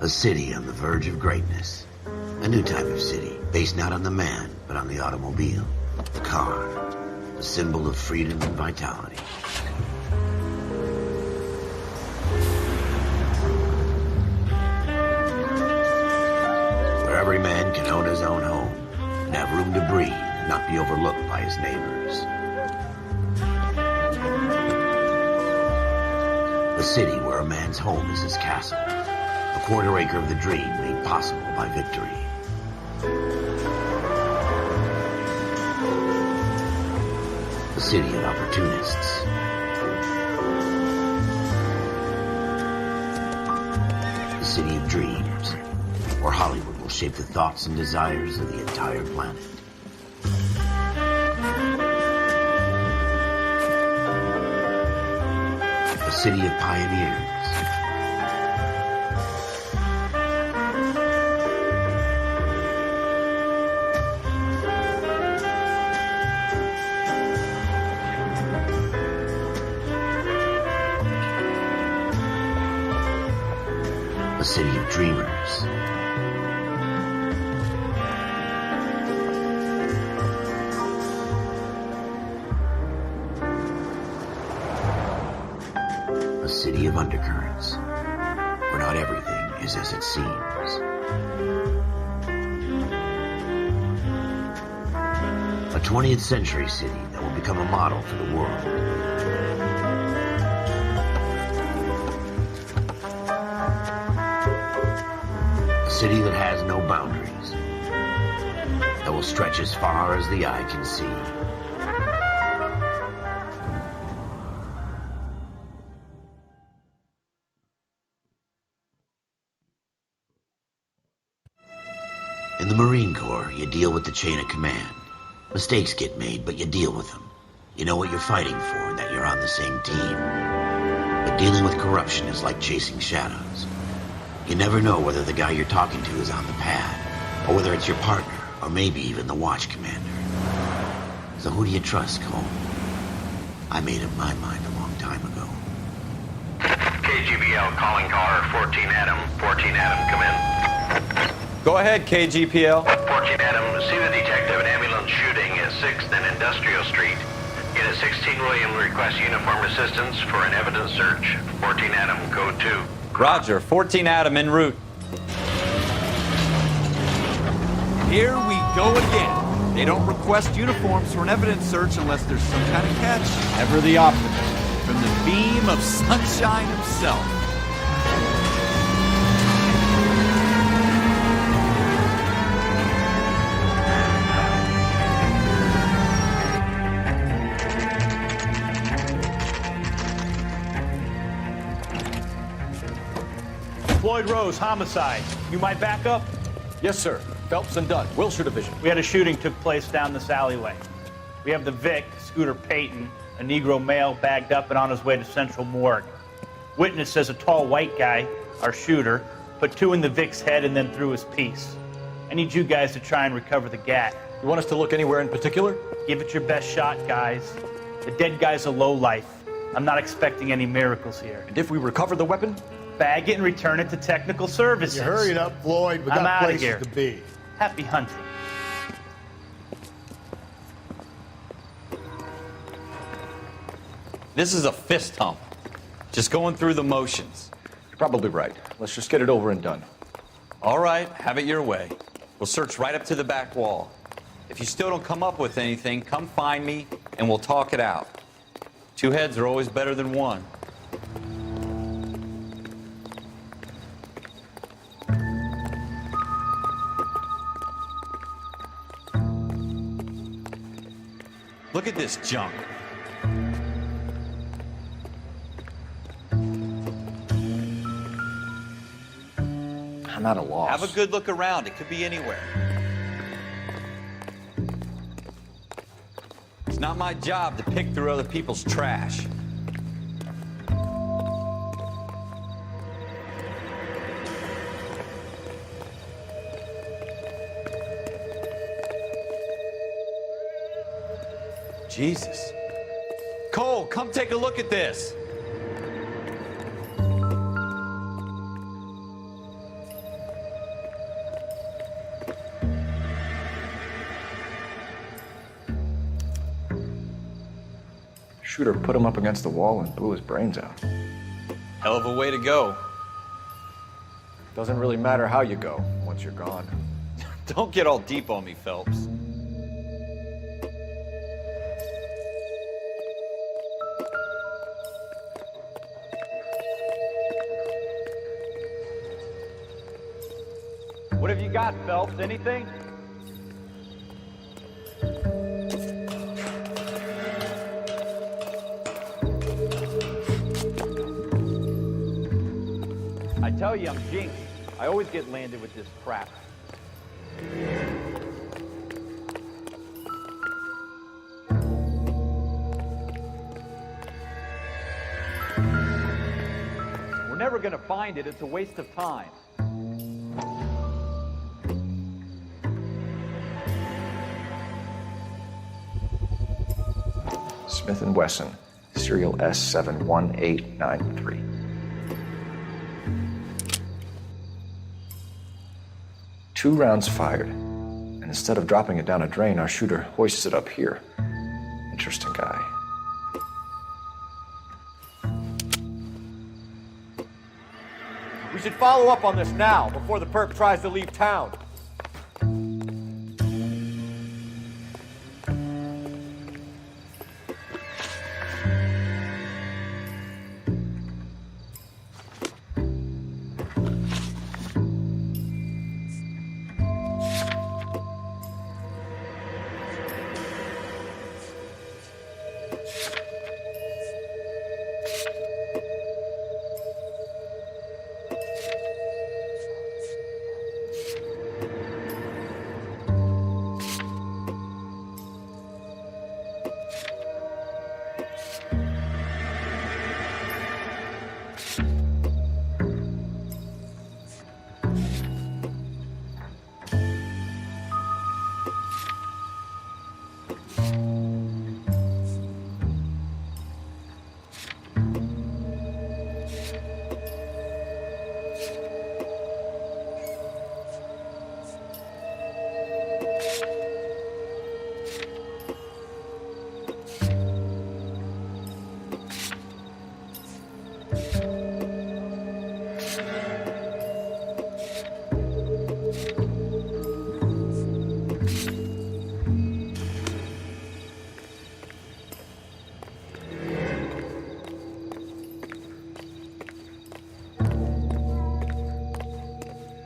A city on the verge of greatness. A new type of city, based not on the man, but on the automobile. The car. The symbol of freedom and vitality. Where every man can own his own home, and have room to breathe, and not be overlooked by his neighbors. A city where a man's home is his castle. A quarter acre of the dream made possible by victory. A city of opportunists. A city of dreams, where Hollywood will shape the thoughts and desires of the entire planet. A city of pioneers. A city of dreamers. A city of undercurrents, where not everything is as it seems. A 20th century city that will become a model for the world. A city that has no boundaries, that will stretch as far as the eye can see. In the Marine Corps, you deal with the chain of command. Mistakes get made, but you deal with them. You know what you're fighting for, and that you're on the same team. But dealing with corruption is like chasing shadows. You never know whether the guy you're talking to is on the pad, or whether it's your partner, or maybe even the watch commander. So who do you trust, Cole? I made up my mind a long time ago. KGBL calling caller 14 Adam. 14 Adam, come in. Go ahead, KGPL. 14 Adam, see the detective, an ambulance shooting at 6th and Industrial Street. Unit 16 William requests uniform assistance for an evidence search. 14 Adam, code 2. Roger, 14 Adam en route. Here we go again. They don't request uniforms for an evidence search unless there's some kind of catch. Ever the optimist. From the beam of sunshine himself. Floyd Rose, homicide. You might back up? Yes, sir. Phelps and Dunn, Wilshire Division. We had a shooting took place down this alleyway. We have the Vic, Scooter Payton, a Negro male bagged up and on his way to Central Morgue. Witness says a tall white guy, our shooter, put 2 in the Vic's head and then threw his piece. I need you guys to try and recover the gat. You want us to look anywhere in particular? Give it your best shot, guys. The dead guy's a lowlife. I'm not expecting any miracles here. And if we recover the weapon? Bag it and return it to technical services. You hurried up, Floyd. We I'm got outta places here. to be. Happy hunting. This is a fist hump. Just going through the motions. You're probably right. Let's just get it over and done. All right, have it your way. We'll search right up to the back wall. If you still don't come up with anything, come find me and we'll talk it out. 2 heads are always better than 1. Look at this junk. I'm at a loss. Have a good look around. It could be anywhere. It's not my job to pick through other people's trash. Jesus. Cole, come take a look at this. Shooter put him up against the wall and blew his brains out. Hell of a way to go. Doesn't really matter how you go once you're gone. Don't get all deep on me, Phelps. What have you got, Phelps? Anything? I tell you, I'm jinxed. I always get landed with this crap. We're never gonna find it. It's a waste of time. Smith & Wesson, serial S71893. 2 rounds fired, and instead of dropping it down a drain, our shooter hoists it up here. Interesting guy. We should follow up on this now, before the perp tries to leave town.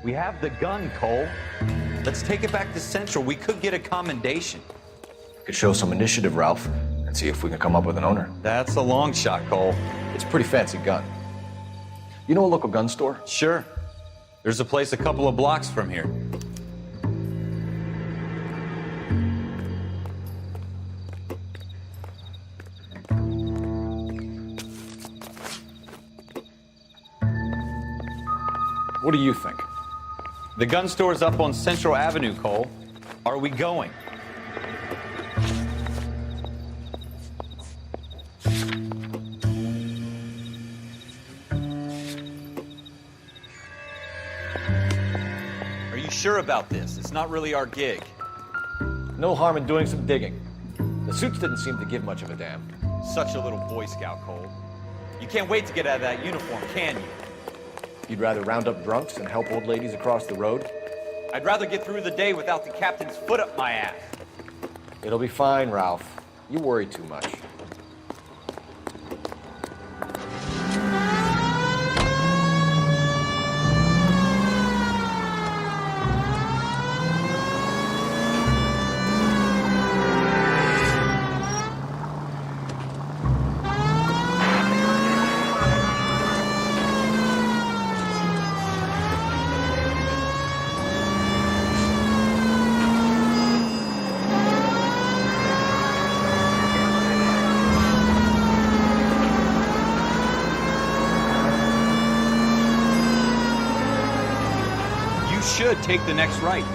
We have the gun, Cole. Let's take it back to Central. We could get a commendation. Could show some initiative, Ralph, and see if we can come up with an owner. That's a long shot, Cole. It's a pretty fancy gun. You know a local gun store? Sure. There's a place a couple of blocks from here. What do you think? The gun store's up on Central Avenue, Cole. Are we going? Are you sure about this? It's not really our gig. No harm in doing some digging. The suits didn't seem to give much of a damn. Such a little Boy Scout, Cole. You can't wait to get out of that uniform, can you? You'd rather round up drunks and help old ladies across the road? I'd rather get through the day without the captain's foot up my ass. It'll be fine, Ralph. You worry too much. Should take the next right.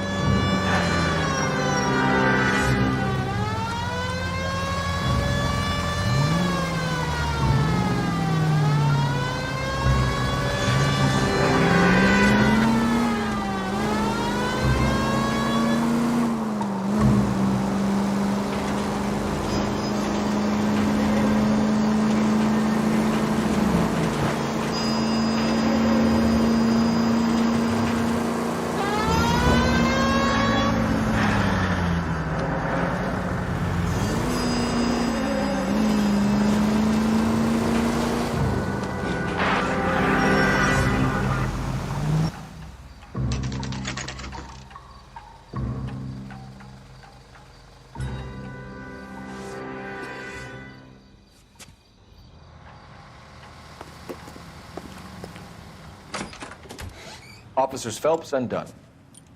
Officers Phelps and Dunn.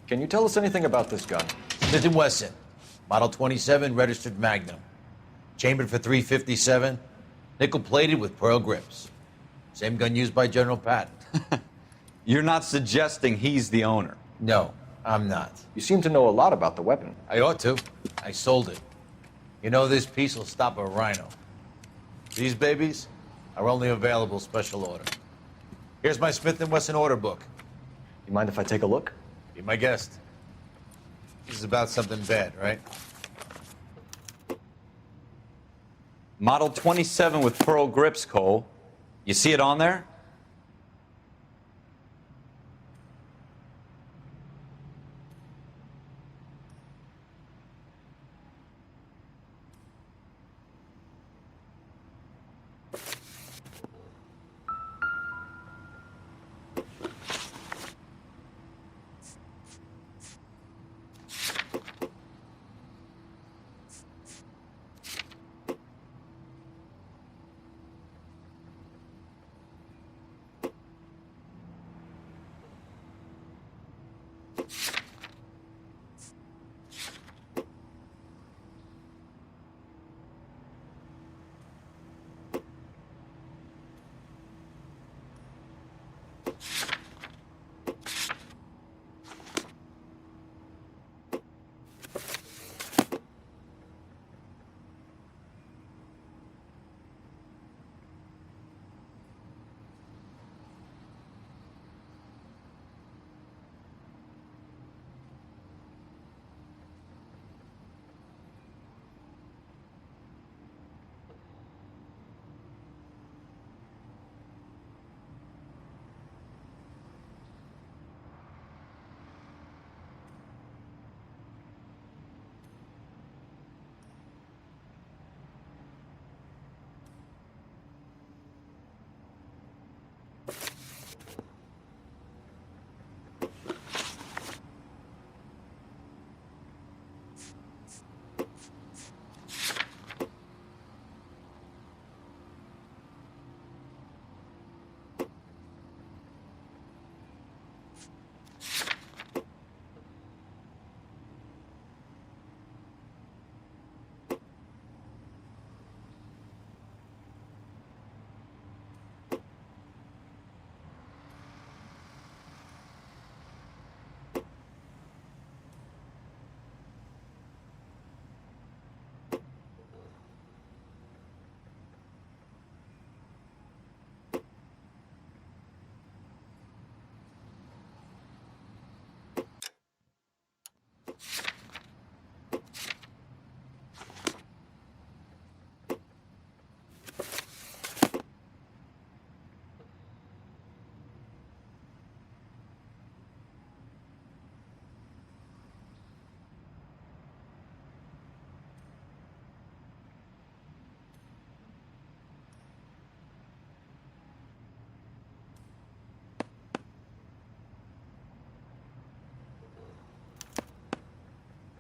Can you tell us anything about this gun? Smith & Wesson, Model 27, registered Magnum. Chambered for .357, nickel-plated with pearl grips. Same gun used by General Patton. You're not suggesting he's the owner? No, I'm not. You seem to know a lot about the weapon. I ought to. I sold it. You know, this piece will stop a rhino. These babies are only available special order. Here's my Smith & Wesson order book. You mind if I take a look? Be my guest. This is about something bad, right? Model 27 with pearl grips, Cole. You see it on there?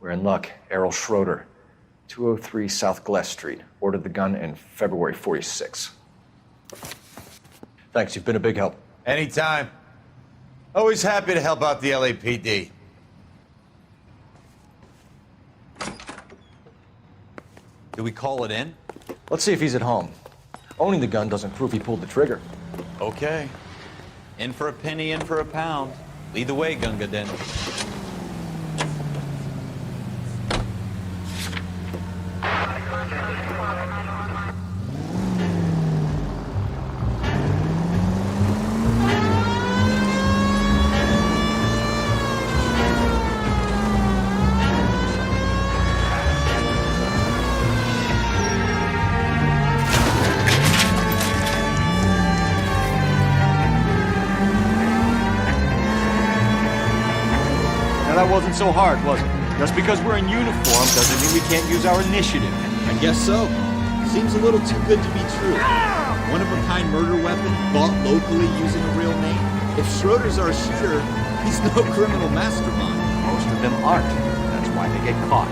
We're in luck. Errol Schroeder, 203 South Glass Street. Ordered the gun in February '46. Thanks, you've been a big help. Anytime. Always happy to help out the LAPD. Do we call it in? Let's see if he's at home. Owning the gun doesn't prove he pulled the trigger. Okay. In for a penny, in for a pound. Lead the way, Gunga Din. That wasn't so hard, was it? Just because we're in uniform doesn't mean we can't use our initiative. I guess so. Seems a little too good to be true. One-of-a-kind murder weapon, bought locally using a real name. If Schroeder's our shooter, he's no criminal mastermind. Most of them aren't. That's why they get caught.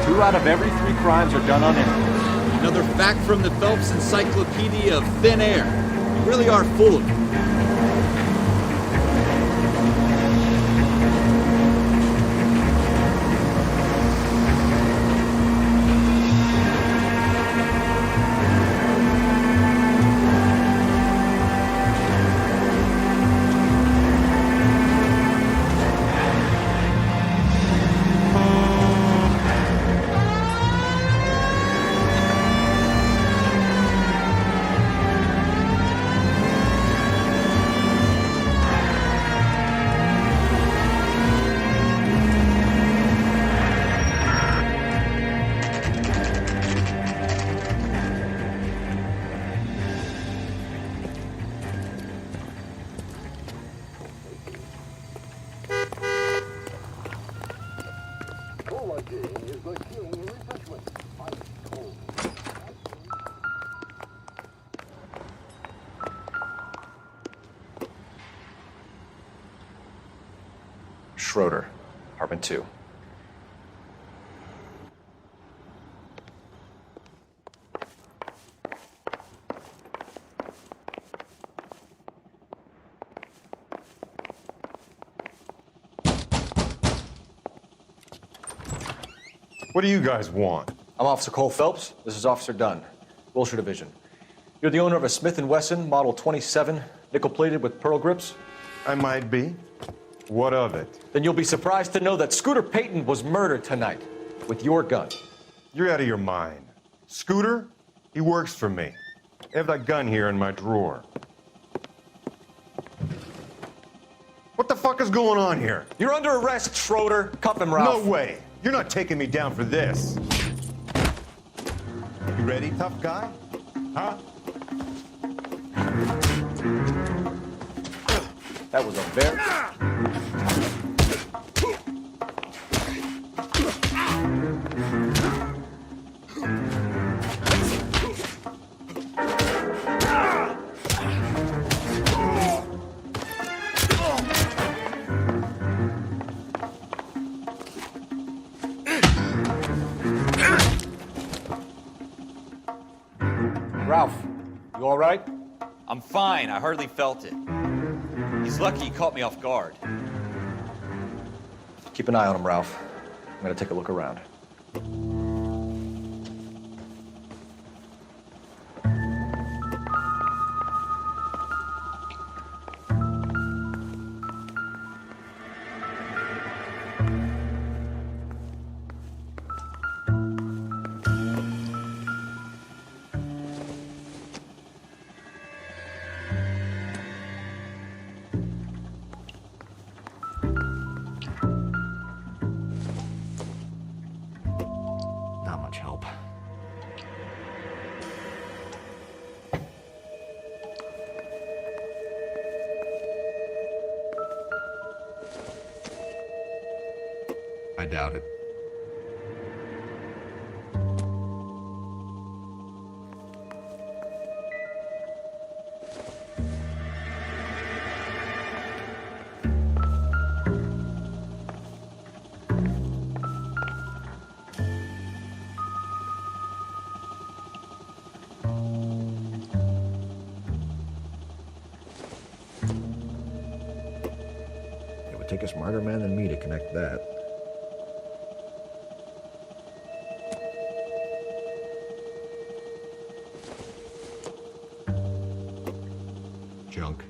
2 out of every 3 crimes are done on impulse. Another fact from the Phelps Encyclopedia of Thin Air. You really are full of it. Schroeder, apartment 2. What do you guys want? I'm Officer Cole Phelps. This is Officer Dunn, Wilshire Division. You're the owner of a Smith & Wesson Model 27, nickel-plated with pearl grips? I might be. What of it? Then you'll be surprised to know that Scooter Payton was murdered tonight with your gun. You're out of your mind. Scooter? He works for me. I have that gun here in my drawer. What the fuck is going on here? You're under arrest, Schroeder. Cuff him, Ralph. No way. You're not taking me down for this. You ready, tough guy? Huh? That was a very... Ralph, you all right? I'm fine. I hardly felt it. He's lucky he caught me off guard. Keep an eye on him, Ralph. I'm gonna take a look around. Not much help. I doubt it. It would take a smarter man than me to connect that. Junk.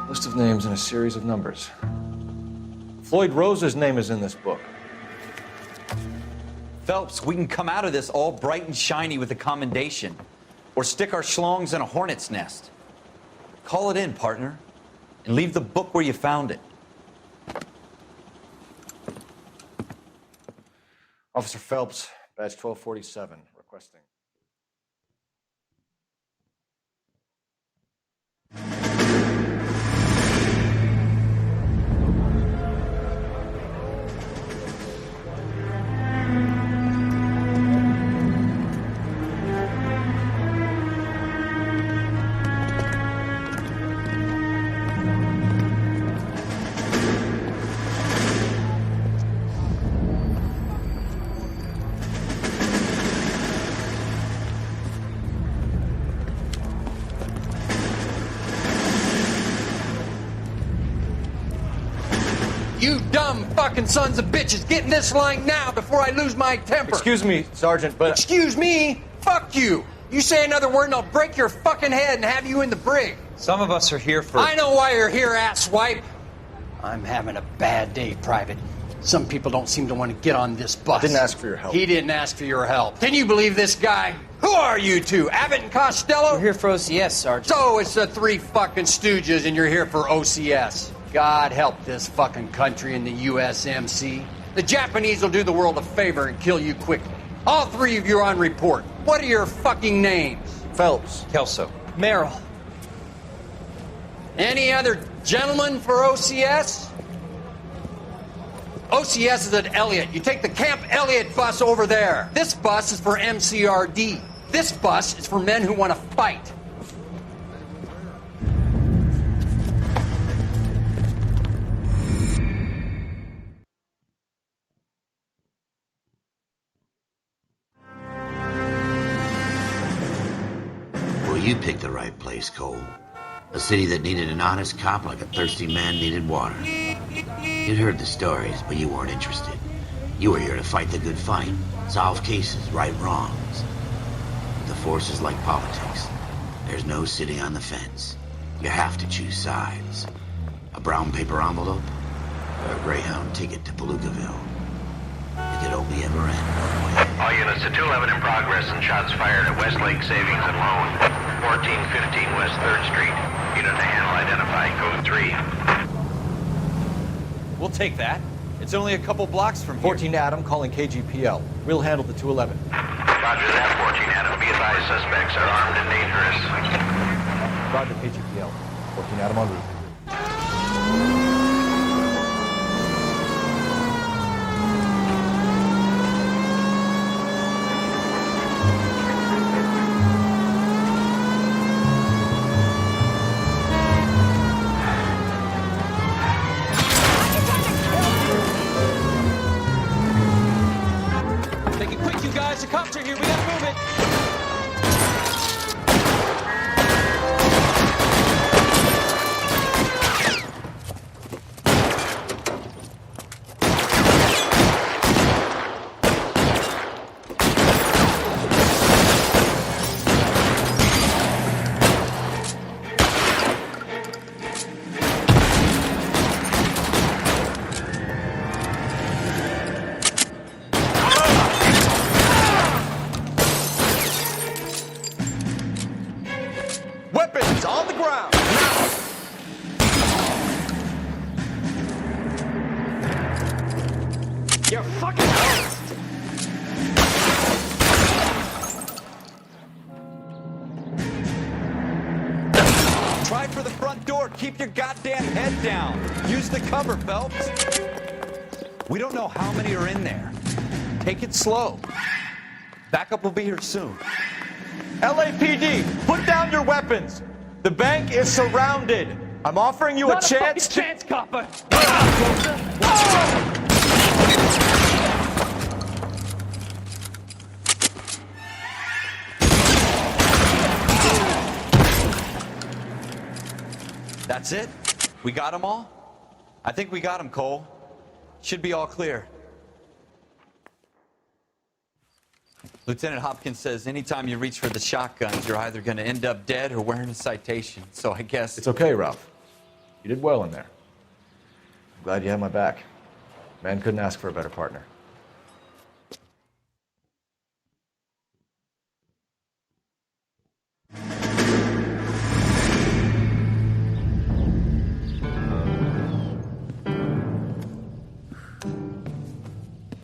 List of names and a series of numbers. Floyd Rose's name is in this book. Phelps, we can come out of this all bright and shiny with a commendation. Or stick our schlongs in a hornet's nest. Call it in, partner. And leave the book where you found it. Officer Phelps, badge 1247, requesting. You dumb fucking sons of bitches, get in this line now before I lose my temper. Excuse me, Sergeant, but... Excuse me? Fuck you. You say another word and I'll break your fucking head and have you in the brig. Some of us are here for... I know why you're here, asswipe. I'm having a bad day, Private. Some people don't seem to want to get on this bus. I didn't ask for your help. He didn't ask for your help. Can you believe this guy? Who are you two? Abbott and Costello? We're here for OCS, Sergeant. So it's the three fucking stooges and you're here for OCS. God help this fucking country and the USMC. The Japanese will do the world a favor and kill you quickly. All three of you are on report. What are your fucking names? Phelps. Kelso. Merrill. Any other gentlemen for OCS? OCS is at Elliott. You take the Camp Elliott bus over there. This bus is for MCRD. This bus is for men who want to fight. Well, you picked the right place, Cole. A city that needed an honest cop like a thirsty man needed water. You'd heard the stories, but you weren't interested. You were here to fight the good fight, solve cases, right wrongs. The force is like politics. There's no sitting on the fence. You have to choose sides. A brown paper envelope, or a Greyhound ticket to Palookaville. It could only ever end one way. All units to 211 in progress and shots fired at Westlake Savings and Loan, 1415 West 3rd Street. Unit to handle identify, code 3. We'll take that. It's only a couple blocks from here. 14 Adam calling KGPL. We'll handle the 211. Roger that, 14 Adam. Be advised, suspects are armed and dangerous. Roger, KGPL. 14 Adam en route. Keep your goddamn head down. Use the cover, Phelps. We don't know how many are in there. Take it slow. Backup will be here soon. LAPD, put down your weapons. The bank is surrounded. I'm offering you a chance to... chance, copper. That's it? We got them all? I think we got them, Cole. Should be all clear. Lieutenant Hopkins says anytime you reach for the shotguns, you're either going to end up dead or wearing a citation. So I guess... It's okay, Ralph. You did well in there. I'm glad you had my back. Man couldn't ask for a better partner.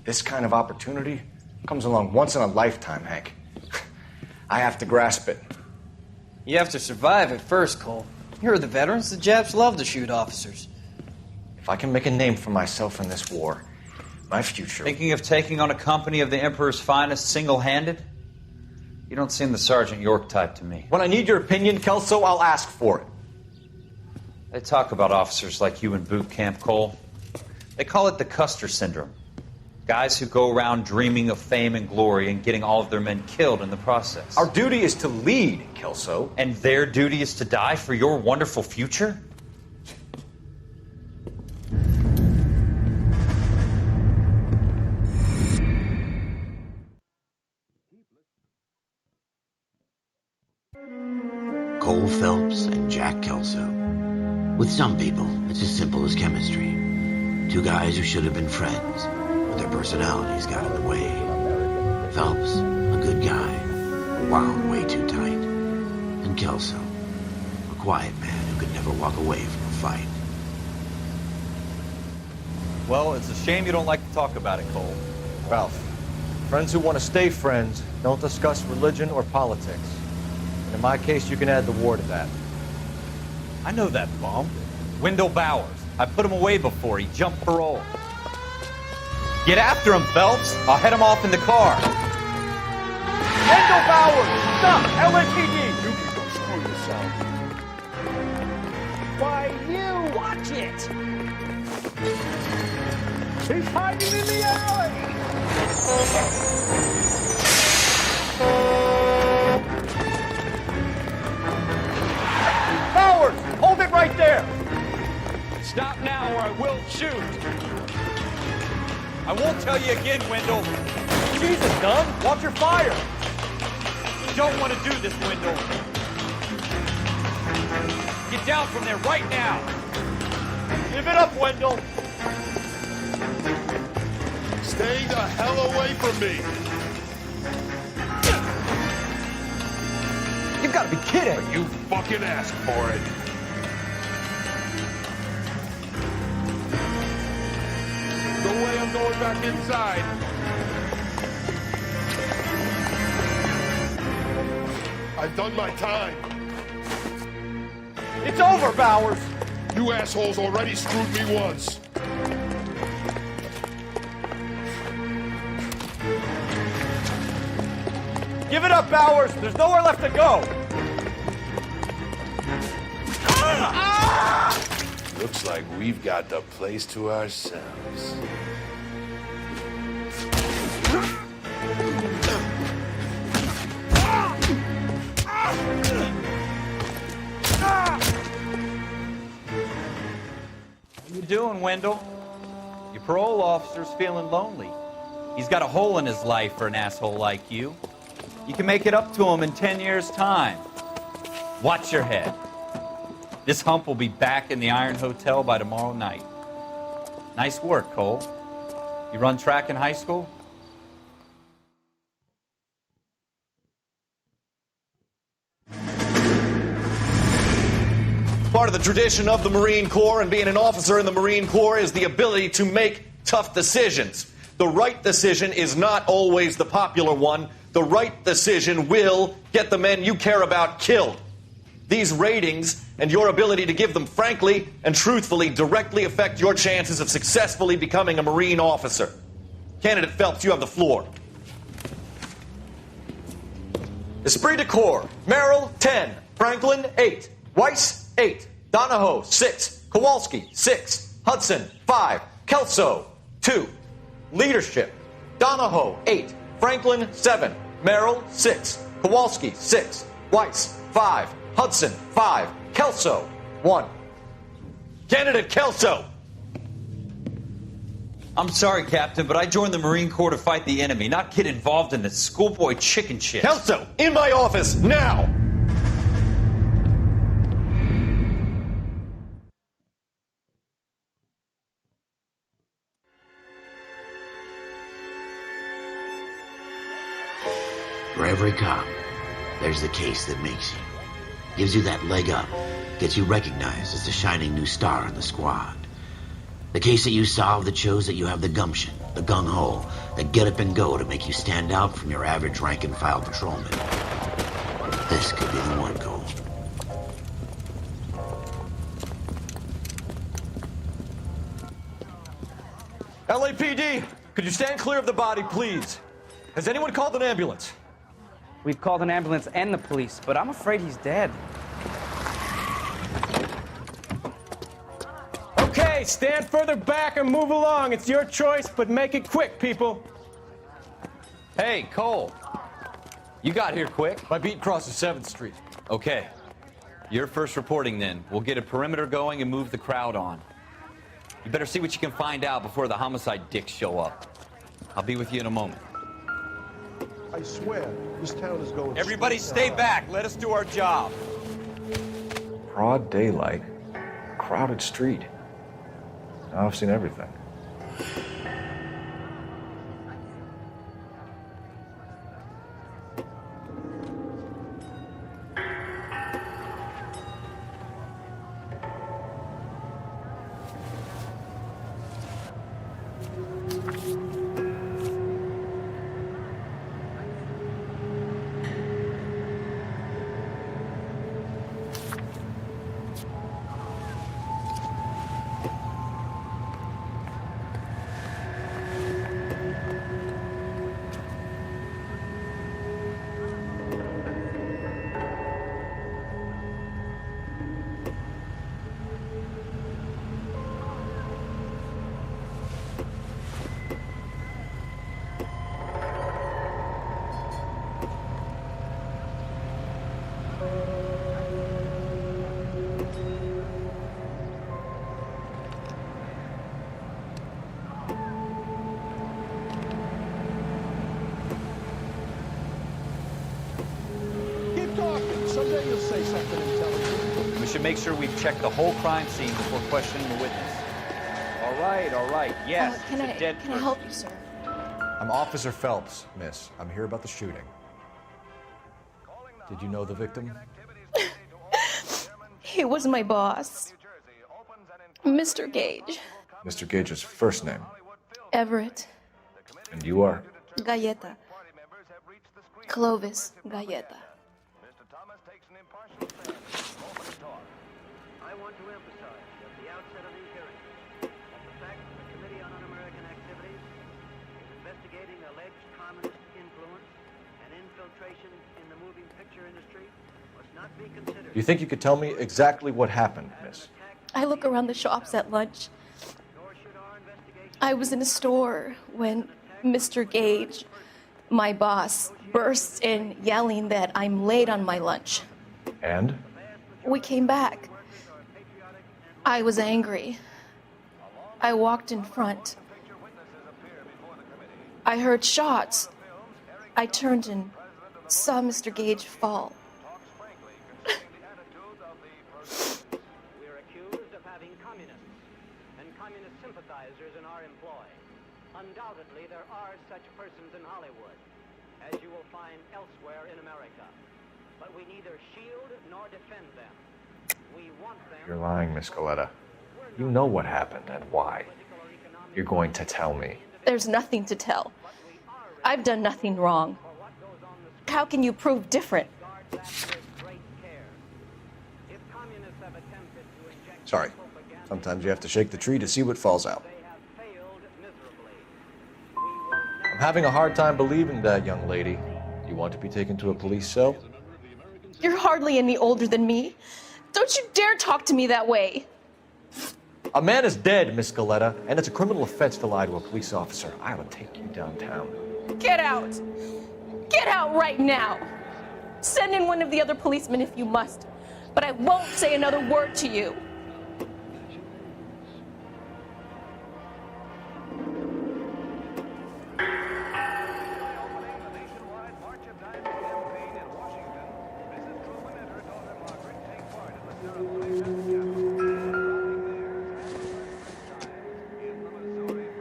This kind of opportunity comes along once in a lifetime, Hank. I have to grasp it. You have to survive it first, Cole. Here are the veterans. The Japs love to shoot officers. If I can make a name for myself in this war, my future... Thinking of taking on a company of the Emperor's finest single-handed? You don't seem the Sergeant York type to me. When I need your opinion, Kelso, I'll ask for it. They talk about officers like you in boot camp, Cole. They call it the Custer Syndrome. Guys who go around dreaming of fame and glory and getting all of their men killed in the process. Our duty is to lead, Kelso. And their duty is to die for your wonderful future? With some people, it's as simple as chemistry. Two guys who should have been friends, but their personalities got in the way. Phelps, a good guy, wound way too tight. And Kelso, a quiet man who could never walk away from a fight. Well, it's a shame you don't like to talk about it, Cole. Ralph, friends who want to stay friends don't discuss religion or politics. And in my case, you can add the war to that. I know that bum. Wendell Bowers. I put him away before. He jumped parole. Get after him, Phelps. I'll head him off in the car. Wendell Bowers! Stop! LAPD! You can go screw yourself. Why, you! Watch it! He's hiding in the alley! Bowers! Hold it right there! Stop now or I will shoot. I won't tell you again, Wendell. Jesus, Dunn! Watch your fire! You don't want to do this, Wendell. Get down from there right now. Give it up, Wendell! Stay the hell away from me! You've got to be kidding! You fucking asked for it! No way I'm going back inside! I've done my time! It's over, Bowers! You assholes already screwed me once! Give it up, Bowers! There's nowhere left to go! Looks like we've got the place to ourselves. What you doing, Wendell? Your parole officer's feeling lonely. He's got a hole in his life for an asshole like you. You can make it up to him in 10 years' time. Watch your head. This hump will be back in the Iron Hotel by tomorrow night. Nice work, Cole. You run track in high school? Part of the tradition of the Marine Corps and being an officer in the Marine Corps is the ability to make tough decisions. The right decision is not always the popular one. The right decision will get the men you care about killed. These ratings and your ability to give them frankly and truthfully directly affect your chances of successfully becoming a Marine officer. Candidate Phelps, you have the floor. Esprit de Corps, Merrill, 10. Franklin, 8. Weiss, 8. Donahoe, 6. Kowalski, 6. Hudson, 5. Kelso, 2. Leadership, Donahoe, 8. Franklin, 7. Merrill, 6. Kowalski, 6. Weiss, 5. Hudson, 5. Kelso, 1. Candidate Kelso. I'm sorry, Captain, but I joined the Marine Corps to fight the enemy, not get involved in this schoolboy chicken shit. Kelso, in my office, now! For every cop, there's the case that makes you. Gives you that leg up, gets you recognized as the shining new star in the squad. The case that you solve that shows that you have the gumption, the gung-ho, the get up and go to make you stand out from your average rank-and-file patrolman. This could be the one, Cole. LAPD, could you stand clear of the body, please? Has anyone called an ambulance? We've called an ambulance and the police, but I'm afraid he's dead. Okay, stand further back and move along. It's your choice, but make it quick, people. Hey, Cole. You got here quick. My beat crosses 7th Street. Okay. You're first reporting then. We'll get a perimeter going and move the crowd on. You better see what you can find out before the homicide dicks show up. I'll be with you in a moment. I swear, this town is going... Everybody stay back. Let us do our job. Broad daylight. crowded street. Now I've seen everything. Someday you'll say something intelligent. We should make sure we've checked the whole crime scene before questioning the witness. All right. Yes, Can it's a dead I help you, sir? I'm Officer Phelps, miss. I'm here about the shooting. Did you know the victim? He was my boss, Mr. Gage. Mr. Gage's first name. Everett. And you are? Galleta. Clovis Galleta. I want to emphasize at the outset of these hearings that the fact that the Committee on Un-American Activities is investigating alleged communist influence and infiltration in the moving picture industry must not be considered. Do you think you could tell me exactly what happened, miss? I look around the shops at lunch. I was in a store when Mr. Gage, my boss, bursts in yelling that I'm late on my lunch. And? We came back. I was angry. I walked in front. I heard shots. I turned and saw Mr. Gage fall. We're accused of having communists and communist sympathizers in our employ. Undoubtedly, there are such persons in Hollywood, as you will find elsewhere in America. But we neither shield nor defend them. We want them. You're lying, Miss Galleta. You know what happened and why. You're going to tell me. There's nothing to tell. I've done nothing wrong. How can you prove different? Sorry. Sometimes you have to shake the tree to see what falls out. I'm having a hard time believing that, young lady. You want to be taken to a police cell? You're hardly any older than me. Don't you dare talk to me that way. A man is dead, Miss Galleta, and it's a criminal offense to lie to a police officer. I will take you downtown. Get out. Get out right now. Send in one of the other policemen if you must, but I won't say another word to you.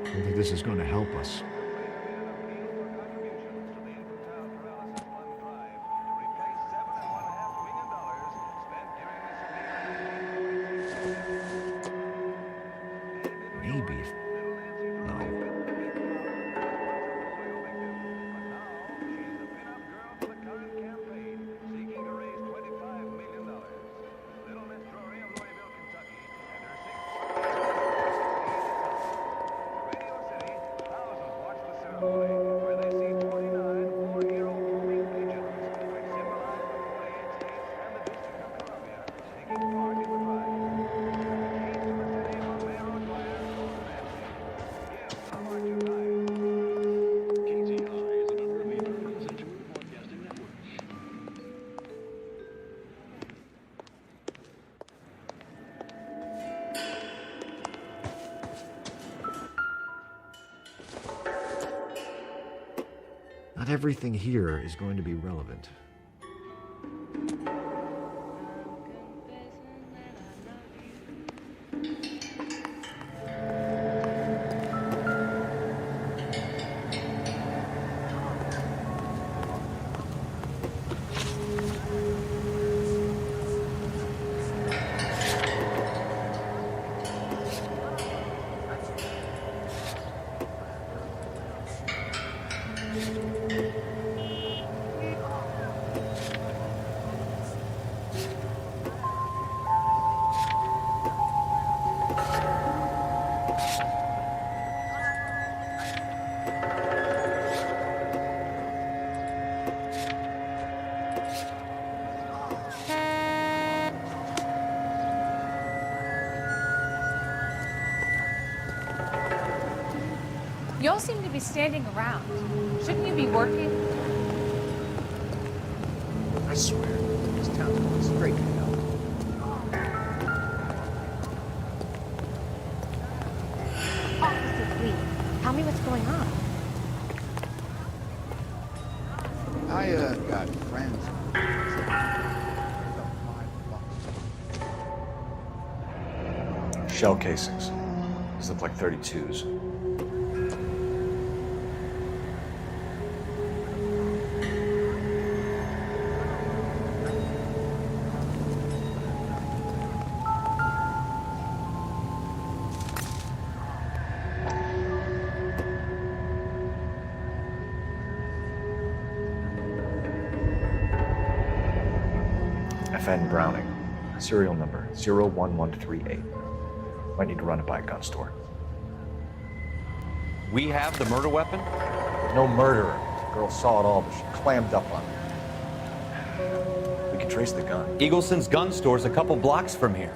I think this is going to help us. Maybe. No. Not everything here is going to be relevant. You all seem to be standing around. Shouldn't you be working? I swear, this town's going straight to hell. Officer, please, tell me what's going on. I got friends. Shell casings. These look like 32s. FN Browning, serial number 01138. Might need to run it by a gun store. We have the murder weapon? There's no murderer. The girl saw it all, but she clammed up on it. We can trace the gun. Eagleson's gun store's a couple blocks from here.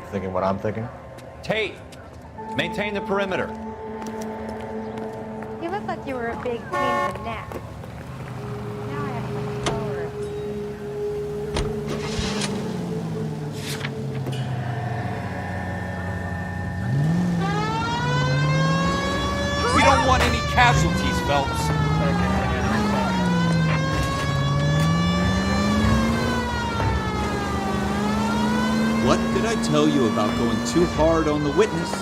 You thinking what I'm thinking? Tate, maintain the perimeter. You look like you were a big pain in the neck. Now I have to look forward. We don't want any casualties, Phelps. What did I tell you about going too hard on the witness?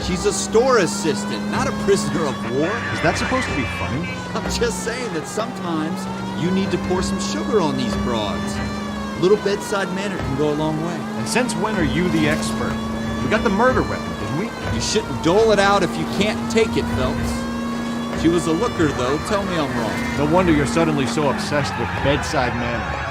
She's a store assistant, not a prisoner of war. Is that supposed to be funny? I'm just saying that sometimes you need to pour some sugar on these broads. A little bedside manner can go a long way. And since when are you the expert? We got the murder weapon, didn't we? You shouldn't dole it out if you can't take it, Phelps. She was a looker, though. Tell me I'm wrong. No wonder you're suddenly so obsessed with bedside manner.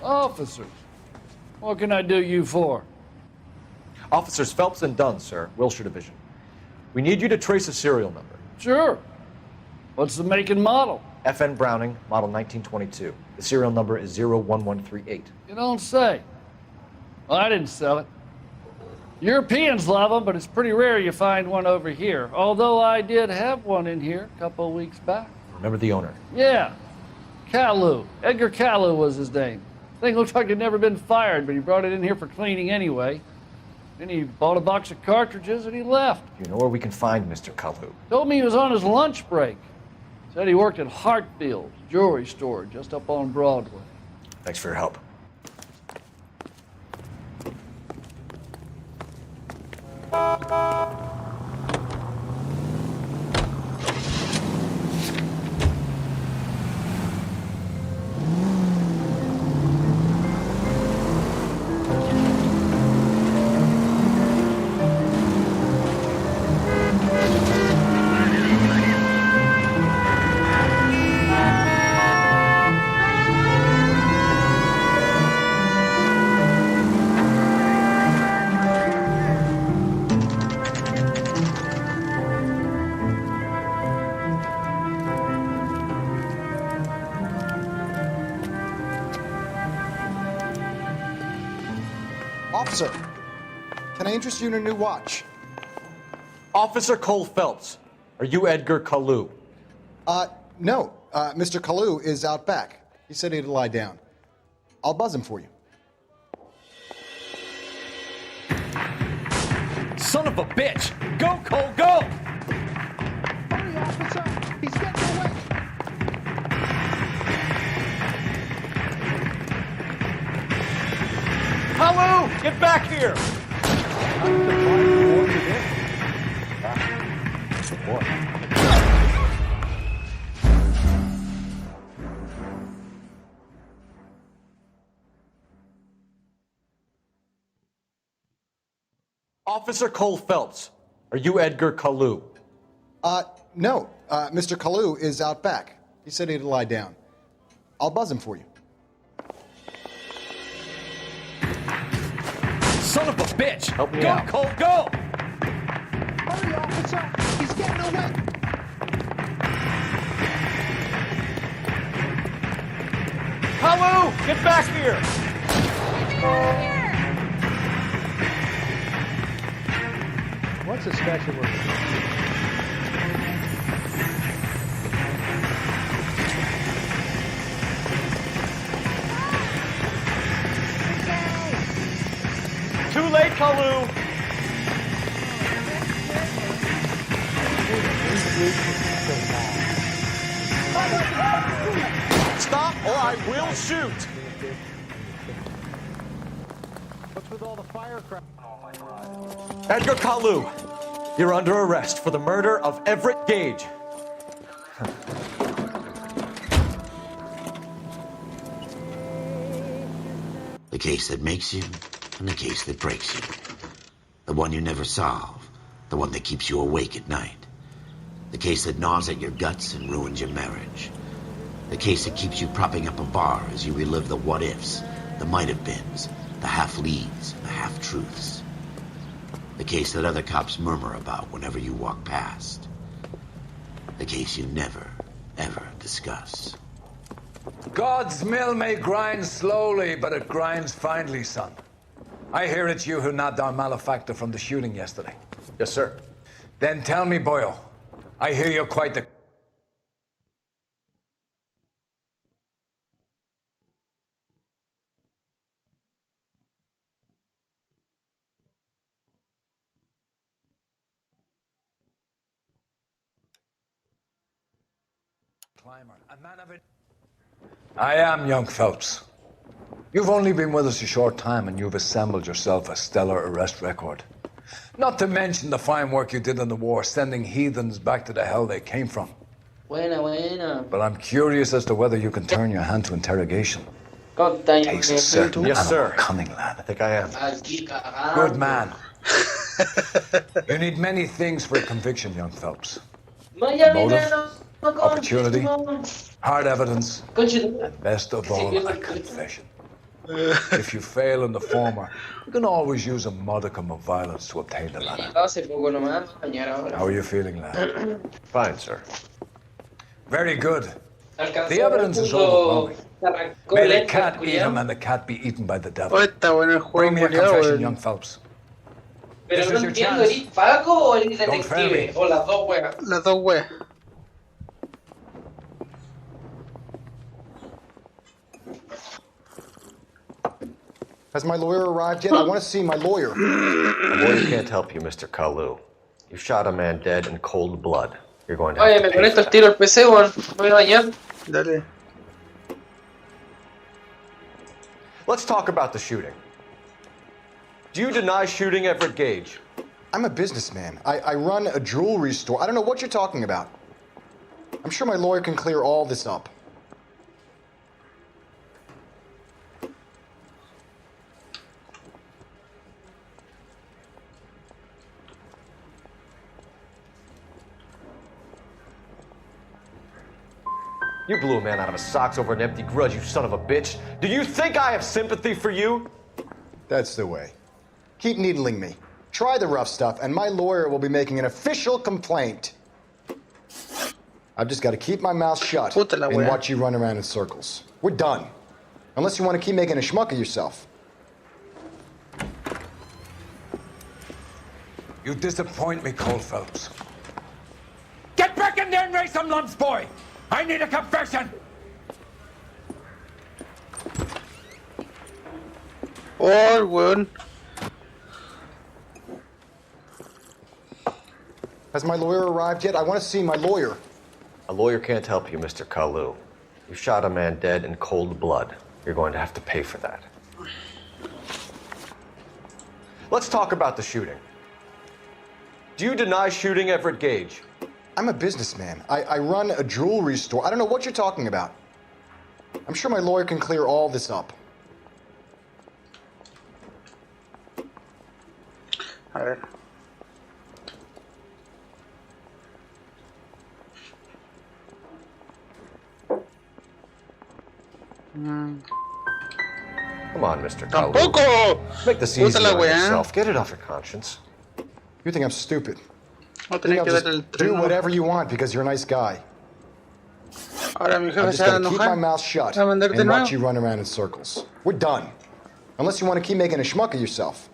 Officers, what can I do you for? Officers Phelps and Dunn, sir, Wilshire Division. We need you to trace a serial number. Sure. What's the make and model? FN Browning, model 1922. The serial number is 01138. You don't say. Well, I didn't sell it. Europeans love them, but it's pretty rare you find one over here. Although I did have one in here a couple of weeks back. Remember the owner? Yeah. Kalu. Edgar Kalu was his name. Thing looked like he'd never been fired, but he brought it in here for cleaning anyway. Then he bought a box of cartridges and he left. You know where we can find Mr. Kalu? Told me he was on his lunch break. Said he worked at Hartfield's jewelry store just up on Broadway. Thanks for your help. Officer, can I interest you in a new watch? Officer Cole Phelps, are you Edgar Kalu? No. Mr. Kalu is out back. He said he'd lie down. I'll buzz him for you. Son of a bitch! Go, Cole, go! Hurry, officer! He's getting away! Kalu, get back here! Officer Cole Phelps, are you Edgar Kalu? No. Mr. Kalu is out back. He said he'd lie down. I'll buzz him for you. Son of a bitch! Help me go, out. Cole, go! Hurry, officer! He's getting away! Kalu, get back here! What's a special word? Too late, Kalu! Stop or I will shoot! What's with all the firecrackers? Edgar Kalu, you're under arrest for the murder of Everett Gage. The case that makes you and the case that breaks you. The one you never solve. The one that keeps you awake at night. The case that gnaws at your guts and ruins your marriage. The case that keeps you propping up a bar as you relive the what-ifs, the might-have-beens, the half-leads, the half-truths. The case that other cops murmur about whenever you walk past. The case you never, ever discuss. God's mill may grind slowly, but it grinds finely, son. I hear it's you who nabbed our malefactor from the shooting yesterday. Yes, sir. Then tell me, Boyle, I hear you're quite the... climber, a man of it. I am, young Phelps. You've only been with us a short time and you've assembled yourself a stellar arrest record. Not to mention the fine work you did in the war, sending heathens back to the hell they came from. Buena. But I'm curious as to whether you can turn your hand to interrogation. God damn. Takes a certain Yes, sir. cunning, lad. I think I am. Good man. You need many things for a conviction, young Phelps. Motive, opportunity, hard evidence, and best of all, a confession. If you fail in the former, you can always use a modicum of violence to obtain the latter. How are you feeling, lad? Fine, sir. Very good. The evidence is overwhelming. May the cat eat him and the cat be eaten by the devil. Bring me a confession, young Phelps. Pero no entiendo, ¿eres Paco o eres detective? O las dos weas. Las dos weas. Has my lawyer arrived yet? I want to see my lawyer. The lawyer can't help you, Mr. Kalu. You shot a man dead in cold blood. You're going to Oye, have me to pay conecto for el tiro al PC, weón. Me voy a bañar. Dale. Let's talk about the shooting. Do you deny shooting Everett Gage? I'm a businessman. I run a jewelry store. I don't know what you're talking about. I'm sure my lawyer can clear all this up. You blew a man out of his socks over an empty grudge, you son of a bitch. Do you think I have sympathy for you? That's the way. Keep needling me. Try the rough stuff, and my lawyer will be making an official complaint. I've just got to keep my mouth shut and watch you run around in circles. We're done. Unless you want to keep making a schmuck of yourself. You disappoint me, Cole Phelps. Get back in there then raise some lumps, boy! I need a confession! Oh, weón. Has my lawyer arrived yet? I want to see my lawyer. A lawyer can't help you, Mr. Kalu. You shot a man dead in cold blood. You're going to have to pay for that. Let's talk about the shooting. Do you deny shooting Everett Gage? I'm a businessman. I run a jewelry store. I don't know what you're talking about. I'm sure my lawyer can clear all this up. A ver. Come on, Mr. Kalu. ¡Tampoco! Make this easy Bótala, on weá. yourself. Get it off your conscience. You think I'm stupid? Voy a You think tener I'll que ver just el do tren. whatever you want because you're a nice guy. Ahora mi I jefe just se va a gotta keep my enojar. mouth shut Va a mandar de and watch nuevo. you run around in circles. We're done. Unless you want to keep making a schmuck of yourself.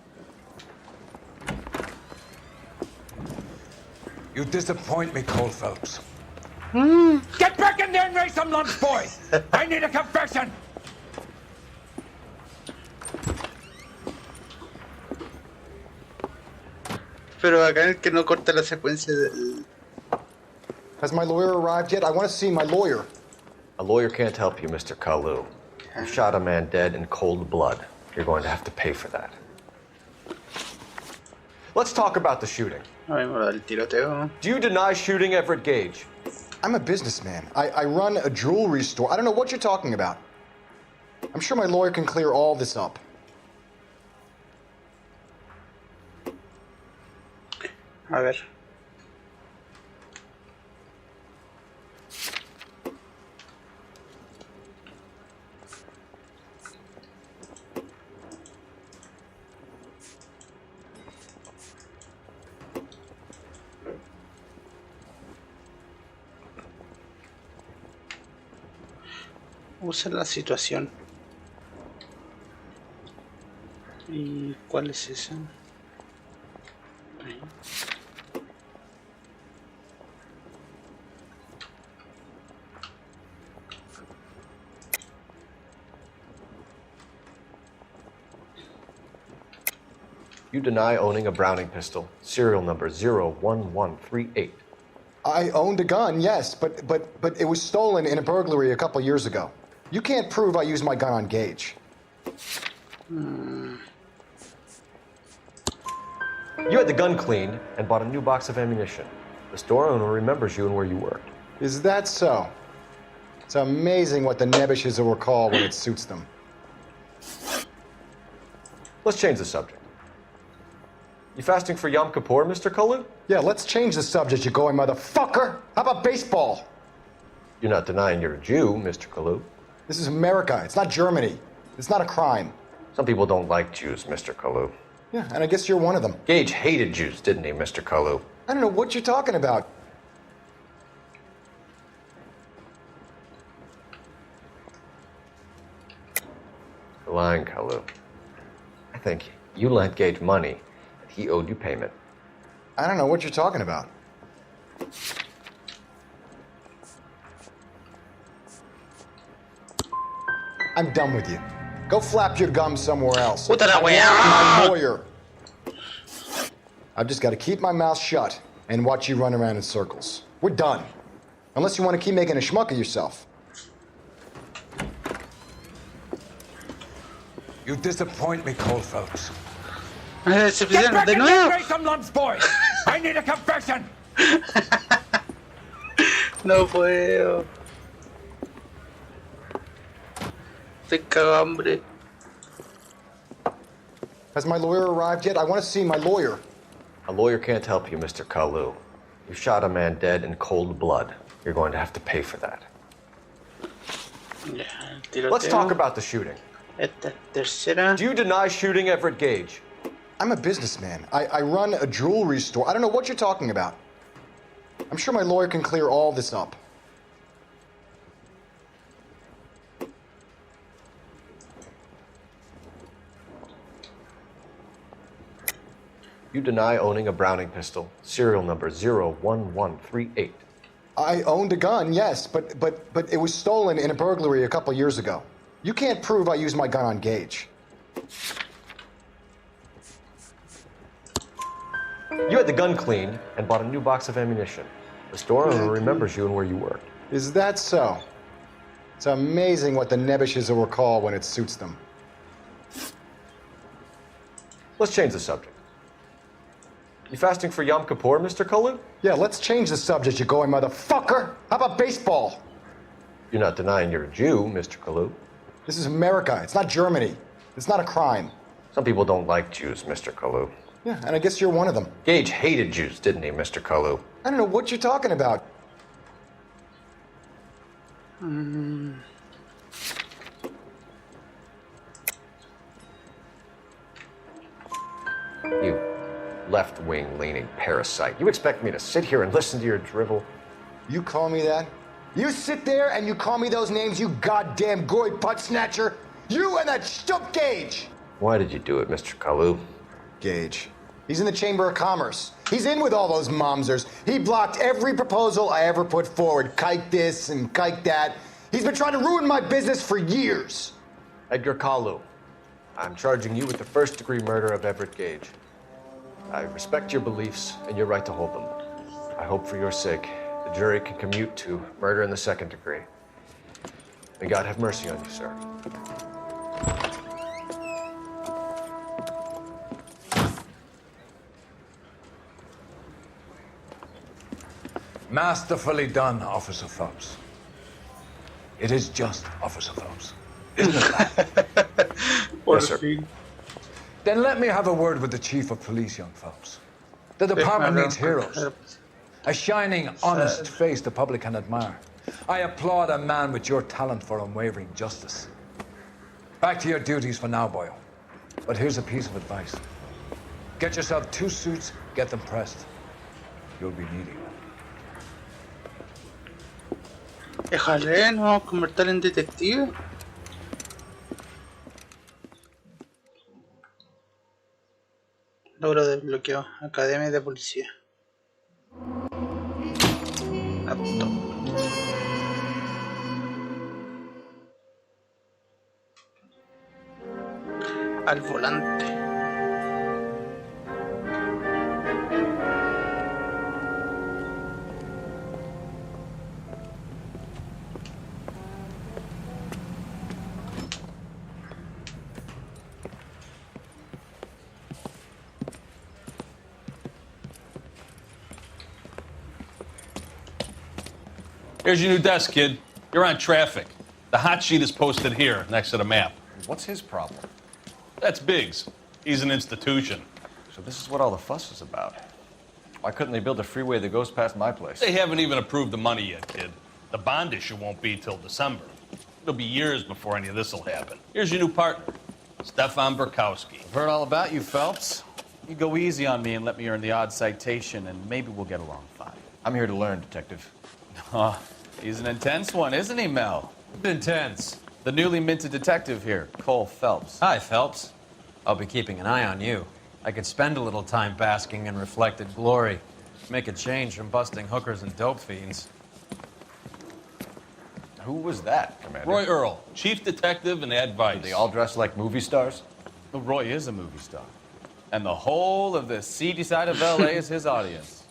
You disappoint me, Cole Phelps. Get back in there and raise some lumps, boy! I need a confession! Pero acá es que no corta la secuencia del... Has my lawyer arrived yet? I want to see my lawyer. A lawyer can't help you, Mr. Kalu. You shot a man dead in cold blood. You're going to have to pay for that. Let's talk about the shooting. Ahora el tiroteo. Do you deny shooting Everett Gage? I'm a businessman. I run a jewelry store. I don't know what you're talking about. I'm sure my lawyer can clear all this up. A ver. Usa la situación. ¿Y cuál es esa? Ahí. You deny owning a Browning pistol, serial number 01138. I owned a gun, yes, but it was stolen in a burglary a couple years ago. You can't prove I used my gun on Gage. You had the gun cleaned and bought a new box of ammunition. The store owner remembers you and where you worked. Is that so? It's amazing what the nebbishes will recall when it suits them. Let's change the subject. You fasting for Yom Kippur, Mr. Kalu? Yeah, let's change the subject, you going motherfucker. How about baseball? You're not denying you're a Jew, Mr. Kalu. This is America. It's not Germany. It's not a crime. Some people don't like Jews, Mr. Kalu. Yeah, and I guess you're one of them. Gage hated Jews, didn't he, Mr. Kalu? I don't know what you're talking about. You're lying, Kalu. I think you lent Gage money and he owed you payment. I don't know what you're talking about. I'm done with you. Go flap your gums somewhere else. Puta la I weá. want my lawyer. I've just got to keep my mouth shut and watch you run around in circles. We're done. Unless you want to keep making a schmuck of yourself. You disappoint me, Cole Phelps. Se Get pusieron back de in there and nuevo. raise some lumps, boy! I need a confession! No puedo. Estoy cagado hambre. Has my lawyer arrived yet? I want to see my lawyer. A lawyer can't help you, Mr. Kalu. You shot a man dead in cold blood. You're going to have to pay for that. Ya, el tiroteo. Let's talk about the shooting. Esta tercera. Do you deny shooting Everett Gage? I'm a businessman. I run a jewelry store. I don't know what you're talking about. I'm sure my lawyer can clear all this up. You deny owning a Browning pistol, serial number 01138. I owned a gun, yes, but it was stolen in a burglary a couple years ago. You can't prove I used my gun on Gage. You had the gun cleaned and bought a new box of ammunition. The store owner remembers you and where you worked. Is that so? It's amazing what the Nebbishes will recall when it suits them. Let's change the subject. You fasting for Yom Kippur, Mr. Kalu? Yeah, let's change the subject, you going motherfucker. How about baseball? You're not denying you're a Jew, Mr. Kalu. This is America. It's not Germany. It's not a crime. Some people don't like Jews, Mr. Kalu. Yeah, and I guess you're one of them. Gage hated Jews, didn't he, Mr. Kalu? I don't know what you're talking about. You left-wing leaning parasite. You expect me to sit here and listen to your drivel? You call me that? You sit there and you call me those names, you goddamn goy butt snatcher? You and that stup Gage! Why did you do it, Mr. Kalu? Gage. He's in the Chamber of Commerce. He's in with all those momsers. He blocked every proposal I ever put forward. Kike this and kike that. He's been trying to ruin my business for years. Edgar Kalu, I'm charging you with the first-degree murder of Everett Gage. I respect your beliefs and your right to hold them. I hope for your sake the jury can commute to murder in the second degree. May God have mercy on you, sir. Masterfully done, Officer Phelps. It is just Officer Phelps. Isn't it? Yes, sir. Then let me have a word with the Chief of Police, young Phelps. The department needs heroes. A shining, honest face the public can admire. I applaud a man with your talent for unwavering justice. Back to your duties for now, Boyle. But here's a piece of advice. Get yourself 2 suits, get them pressed. You'll be needing them. Déjale, nos vamos a convertir en detective. Logro desbloqueo. Academia de Policía. Apto. Al volante. Here's your new desk, kid. You're on traffic. The hot sheet is posted here, next to the map. What's his problem? That's Biggs. He's an institution. So this is what all the fuss is about. Why couldn't they build a freeway that goes past my place? They haven't even approved the money yet, kid. The bond issue won't be till December. It'll be years before any of this will happen. Here's your new partner, Stefan Burkowski. I've heard all about you, Phelps. You go easy on me and let me earn the odd citation, and maybe we'll get along fine. I'm here to learn, Detective. Oh, he's an intense one, isn't he, Mel? Intense. The newly minted detective here, Cole Phelps. Hi, Phelps. I'll be keeping an eye on you. I could spend a little time basking in reflected glory. Make a change from busting hookers and dope fiends. Who was that, Commander? Roy Earl, chief detective and advice. They all dress like movie stars? Well, Roy is a movie star. And the whole of the seedy side of L.A. is his audience.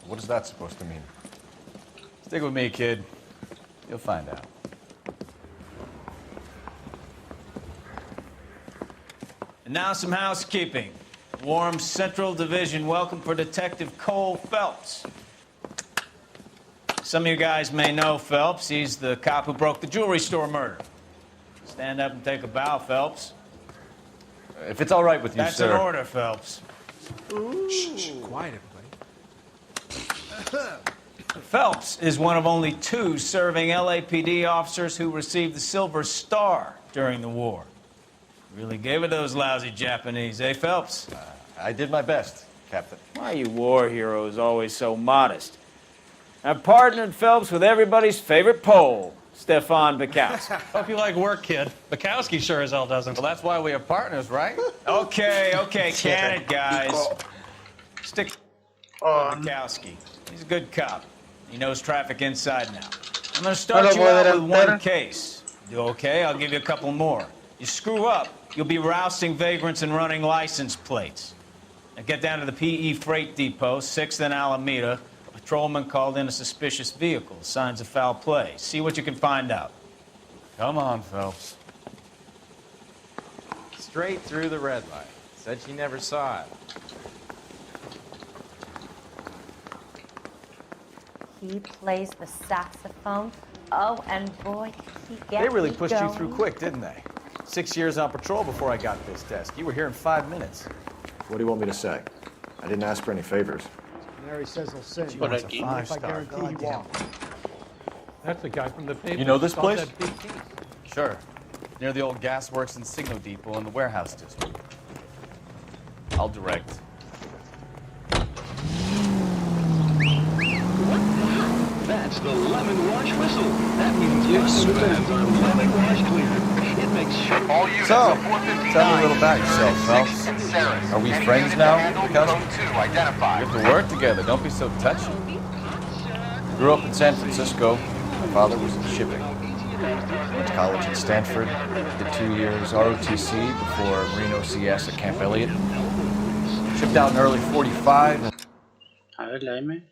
What is that supposed to mean? Stick with me, kid. You'll find out. And now some housekeeping. Warm Central Division welcome for Detective Cole Phelps. Some of you guys may know Phelps. He's the cop who broke the jewelry store murder. Stand up and take a bow, Phelps. If it's all right with you, That's sir. That's an order, Phelps. Shh, quiet, everybody. Phelps is one of only 2 serving LAPD officers who received the Silver Star during the war. Really gave it to those lousy Japanese, eh, Phelps? I did my best, Captain. Why are you war heroes always so modest? I've partnered Phelps with everybody's favorite Pole, Stefan Bukowski. Hope you like work, kid. Bukowski sure as hell doesn't. Well, that's why we are partners, right? Okay, can it, guys. Stick with Bukowski. He's a good cop. He knows traffic inside now. I'm gonna start you out with one case. Do okay? I'll give you a couple more. You screw up, you'll be rousting vagrants and running license plates. Now get down to the PE Freight Depot, 6th and Alameda. A patrolman called in a suspicious vehicle. Signs of foul play. See what you can find out. Come on, Phelps. Straight through the red light. Said she never saw it. He plays the saxophone. Oh, and boy, he gets They really me pushed you going. through quick, didn't they? 6 years on patrol before I got this desk. You were here in 5 minutes. What do you want me to say? I didn't ask for any favors. Mary says he'll sing. She wants a If I five-star. guarantee he won't. That's the guy from the paper. You know this Saw place? that big case. Sure. Near the old gas works and signal depot in the warehouse district. I'll direct. That's the lemon wash whistle. That means your spans are lemon wash clear. It makes sure all units So, tell me a little about yourself, Phelps. Are we friends now, Cousin? We have to work together. Don't be so touchy. Grew up in San Francisco. My father was in shipping. Went to college at Stanford. Did 2 years ROTC before Marine OCS at Camp Elliott. Shipped out in early 45. A ver la M.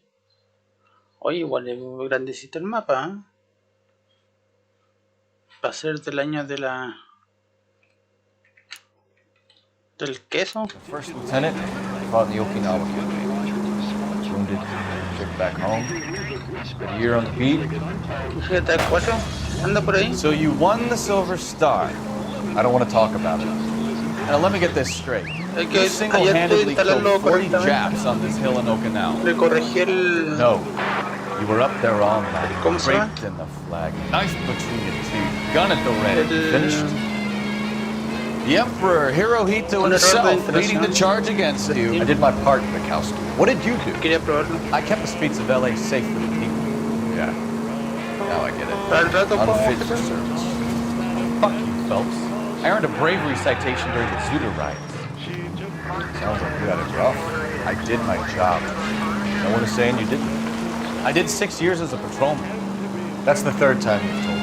Oye, igual es muy grandecito el mapa, ¿eh? Para ser del año de la... del queso. First lieutenant, fought in the Okinawa campaign. Wounded, shipped back home. Spent a year on the beat. Fíjate, el 4 anda por ahí. So you won the Silver Star. I don't want to talk about it. Now let me get this straight. Es You que single-handedly allá estoy killed 40 instalando Japs on this hill in Okinawa. Le corregí el... No. You were up there all night, ¿Cómo se llama? draped in the flag, knife between your teeth, gun at the ready. Finished? The Emperor Hirohito himself leading the charge against you. I did my part, Mikowski. What did you do? Quería probarlo. I kept the streets of LA safe for the people. Yeah. Now I get it. Al rato Unfit pongo... for service. Fuck you, Phelps. I earned a bravery citation during the Zuder riots. Sounds like you had it rough. I did my job. No one is saying you didn't. I did 6 years as a patrolman. That's the third time you've told me.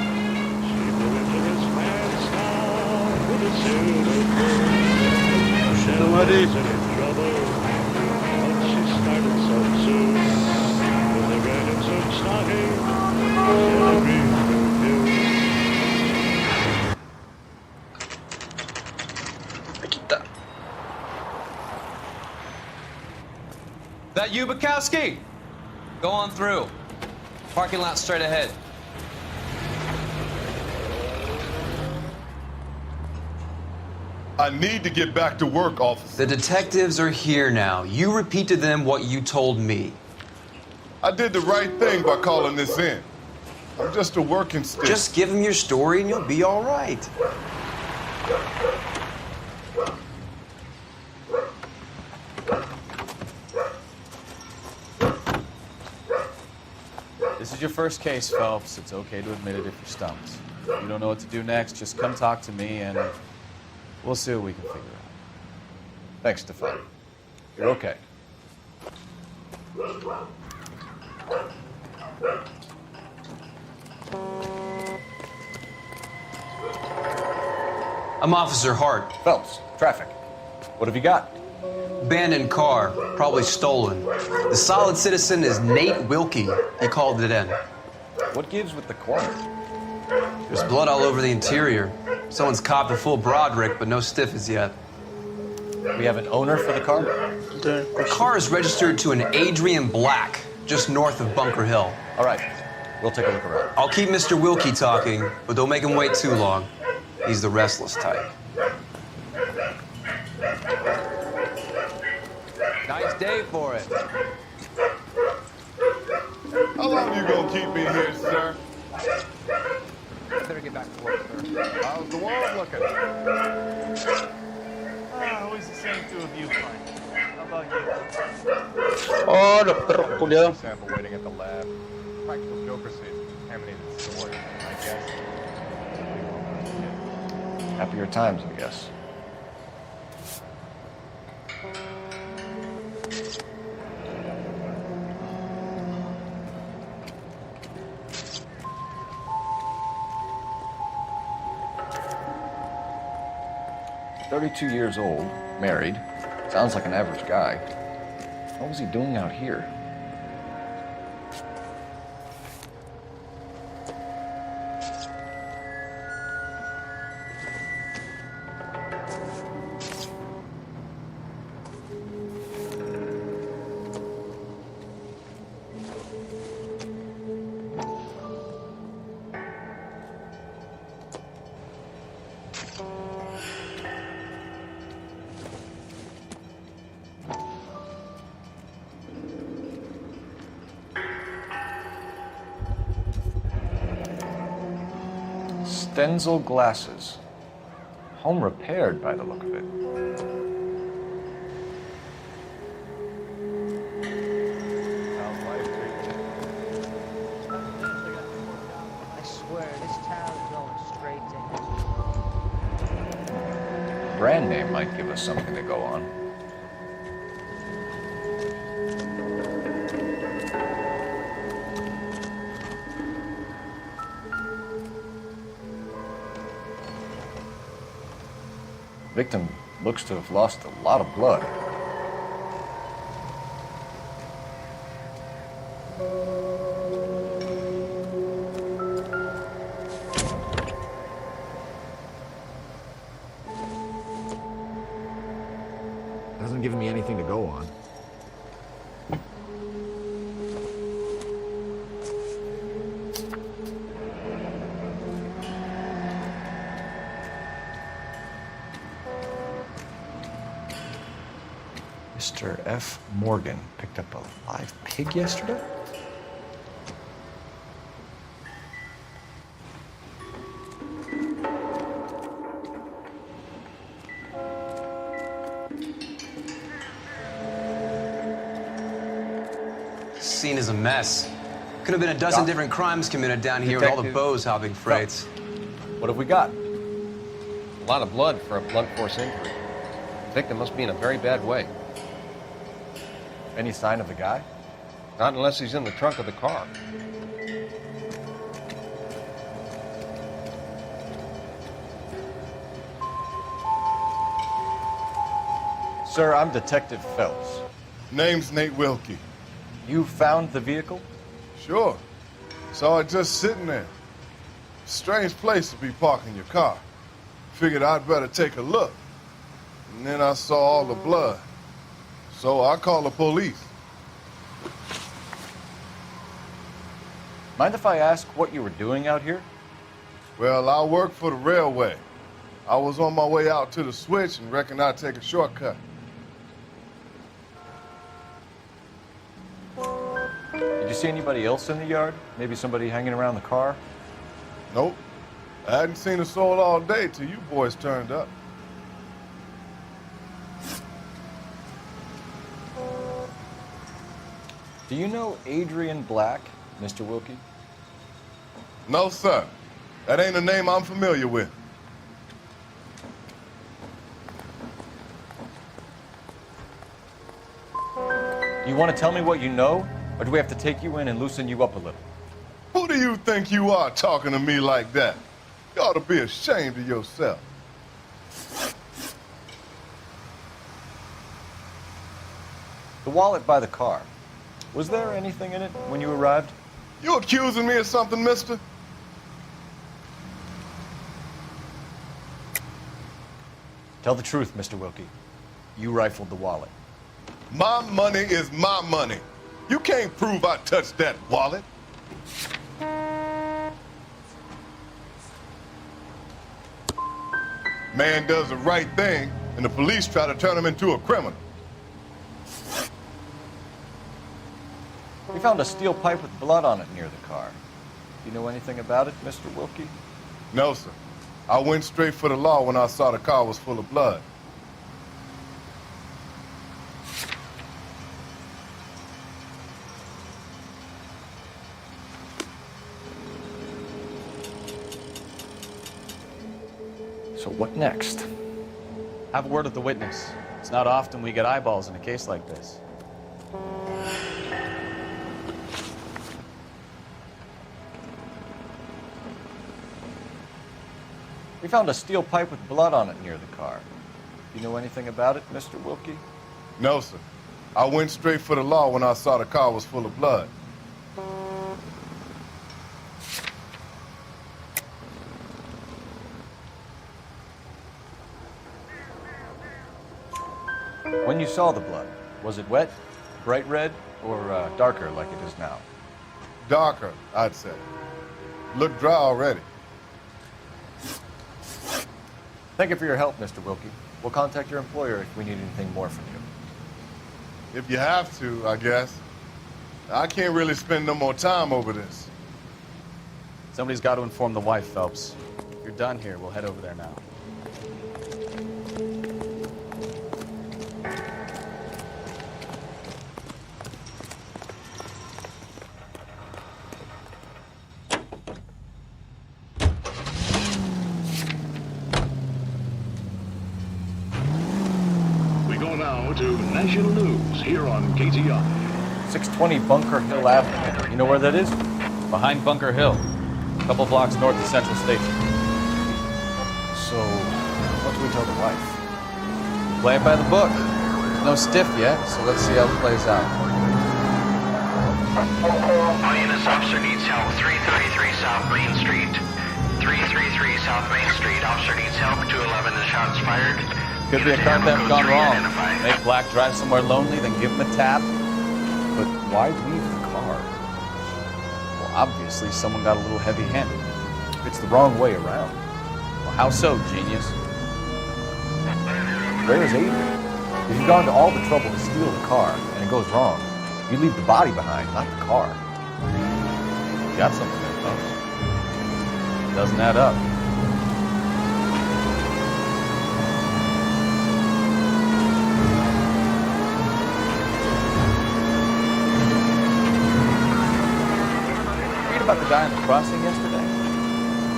Aquí está. That you, Bukowski? Go on through. Parking lot straight ahead. I need to get back to work, officer. The detectives are here now. You repeat to them what you told me. I did the right thing by calling this in. I'm just a working stick. Just give them your story and you'll be all right. This is your first case, Phelps. It's okay to admit it if you're stumped. If you don't know what to do next, just come talk to me and we'll see what we can figure out. Thanks, Stefan. You're okay. I'm Officer Hart. Phelps, traffic. What have you got? Abandoned car, probably stolen. The solid citizen is Nate Wilkie. He called it in. What gives with the corner? There's blood all over the interior. Someone's copped a full Broderick, but no stiff as yet. We have an owner for the car? The car is registered to an Adrian Black, just north of Bunker Hill. All right, we'll take a look around. I'll keep Mr. Wilkie talking, but don't make him wait too long. He's the restless type. Nice day for it. How long you gonna keep me here, sir? Better get back to work, sir. How's the world looking? Always the same to a viewpoint. How about you? Oh, los perros culiados. Sample waiting at the lab. Practical joker says contaminated soil, I guess. Happier times, I guess. 32 years old, married, sounds like an average guy. What was he doing out here? Stenzel glasses. Home repaired by the look of it. I swear, this town is going straight to hell. Brand name might give us something to go on. Victim looks to have lost a lot of blood. Hasn't given me anything to go on. Mr. F. Morgan picked up a live pig yesterday? This scene is a mess. Could have been a dozen different crimes committed down here with all the bows hopping freights. What have we got? A lot of blood for a blunt force injury. The victim must be in a very bad way. Any sign of the guy? Not unless he's in the trunk of the car. Sir, I'm Detective Phelps. Name's Nate Wilkie. You found the vehicle? Sure. Saw it just sitting there. Strange place to be parking your car. Figured I'd better take a look. And then I saw all the blood. So I called the police. Mind if I ask what you were doing out here? Well, I work for the railway. I was on my way out to the switch and reckoned I'd take a shortcut. Did you see anybody else in the yard? Maybe somebody hanging around the car? Nope. I hadn't seen a soul all day till you boys turned up. Do you know Adrian Black, Mr. Wilkie? No, sir. That ain't a name I'm familiar with. Do you want to tell me what you know, or do we have to take you in and loosen you up a little? Who do you think you are talking to me like that? You ought to be ashamed of yourself. The wallet by the car. Was there anything in it when you arrived? You accusing me of something, mister? Tell the truth, Mr. Wilkie. You rifled the wallet. My money is my money. You can't prove I touched that wallet. Man does the right thing, and the police try to turn him into a criminal. We found a steel pipe with blood on it near the car. Do you know anything about it, Mr. Wilkie? No, sir. I went straight for the law when I saw the car was full of blood. So what next? Have a word with the witness. It's not often we get eyeballs in a case like this. We found a steel pipe with blood on it near the car. You know anything about it, Mr. Wilkie? No, sir. I went straight for the law when I saw the car was full of blood. When you saw the blood, was it wet, bright red, or darker like it is now? Darker, I'd say. Looked dry already. Thank you for your help, Mr. Wilkie. We'll contact your employer if we need anything more from you. If you have to, I guess. I can't really spend no more time over this. Somebody's got to inform the wife, Phelps. If you're done here, we'll head over there now. To national news here on KTI. 620 Bunker Hill Avenue. You know where that is? Behind Bunker Hill. A couple blocks north of Central Station. So, what do we tell the wife? Play it by the book. There's no stiff yet, so let's see how it plays out. Lioness officer needs help. 333 South Main Street. 333 South Main Street. Officer needs help. 211 and shots fired. Could be a car theft gone wrong. Make Black drive somewhere lonely, then give him a tap. But why leave the car? Well, obviously someone got a little heavy-handed. It's the wrong way around. Well, how so, genius? Where is Adrian? If you've gone to all the trouble to steal the car, and it goes wrong, you leave the body behind, not the car. You got something there, folks. Doesn't add up. About the guy on the crossing yesterday?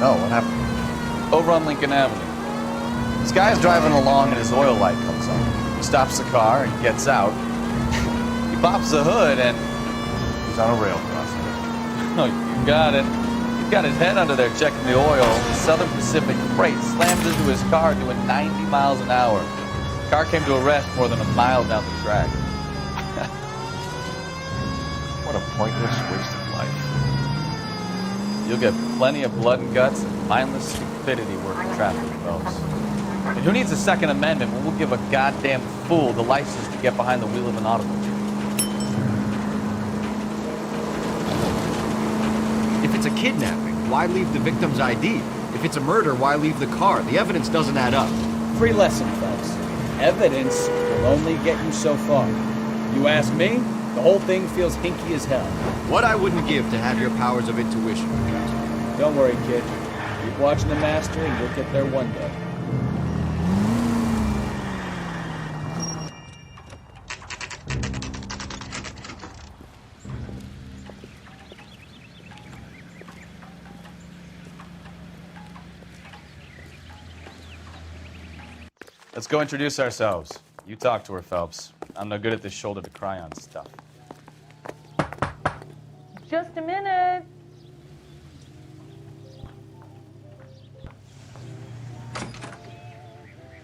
No, what happened? Over on Lincoln Avenue. This guy's driving along and his oil light comes on. He stops the car and gets out. He pops the hood and he's on a rail crossing. Oh, you got it. He's got his head under there checking the oil. The Southern Pacific freight slams into his car doing 90 miles an hour. The car came to a rest more than a mile down the track. What a pointless waste of life. You'll get plenty of blood and guts and mindless stupidity working traffic, folks. And who needs a Second Amendment when we'll give a goddamn fool the license to get behind the wheel of an automobile? If it's a kidnapping, why leave the victim's ID? If it's a murder, why leave the car? The evidence doesn't add up. Free lesson, folks. Evidence will only get you so far. You ask me, the whole thing feels hinky as hell. What I wouldn't give to have your powers of intuition. Don't worry, kid. Keep watching the master and you'll get there one day. Let's go introduce ourselves. You talk to her, Phelps. I'm no good at this shoulder to cry on stuff. Just a minute.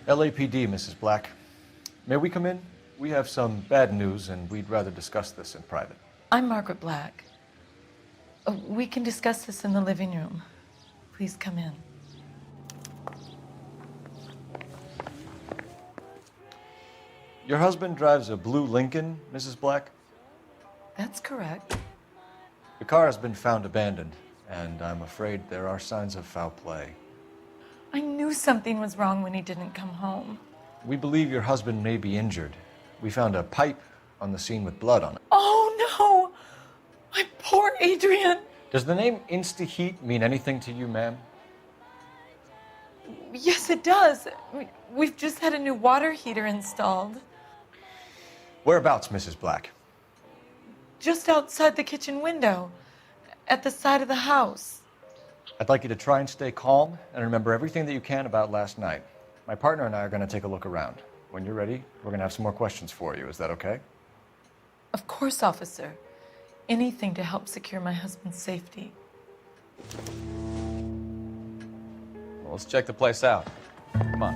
LAPD, Mrs. Black. May we come in? We have some bad news, and we'd rather discuss this in private. I'm Margaret Black. We can discuss this in the living room. Please come in. Your husband drives a blue Lincoln, Mrs. Black? That's correct. The car has been found abandoned, and I'm afraid there are signs of foul play. I knew something was wrong when he didn't come home. We believe your husband may be injured. We found a pipe on the scene with blood on it. Oh, no! My poor Adrian! Does the name Insta-Heat mean anything to you, ma'am? Yes, it does. We've just had a new water heater installed. Whereabouts, Mrs. Black? Just outside the kitchen window, at the side of the house. I'd like you to try and stay calm and remember everything that you can about last night. My partner and I are going to take a look around. When you're ready, we're going to have some more questions for you. Is that okay? Of course, officer. Anything to help secure my husband's safety. Well, let's check the place out. Come on.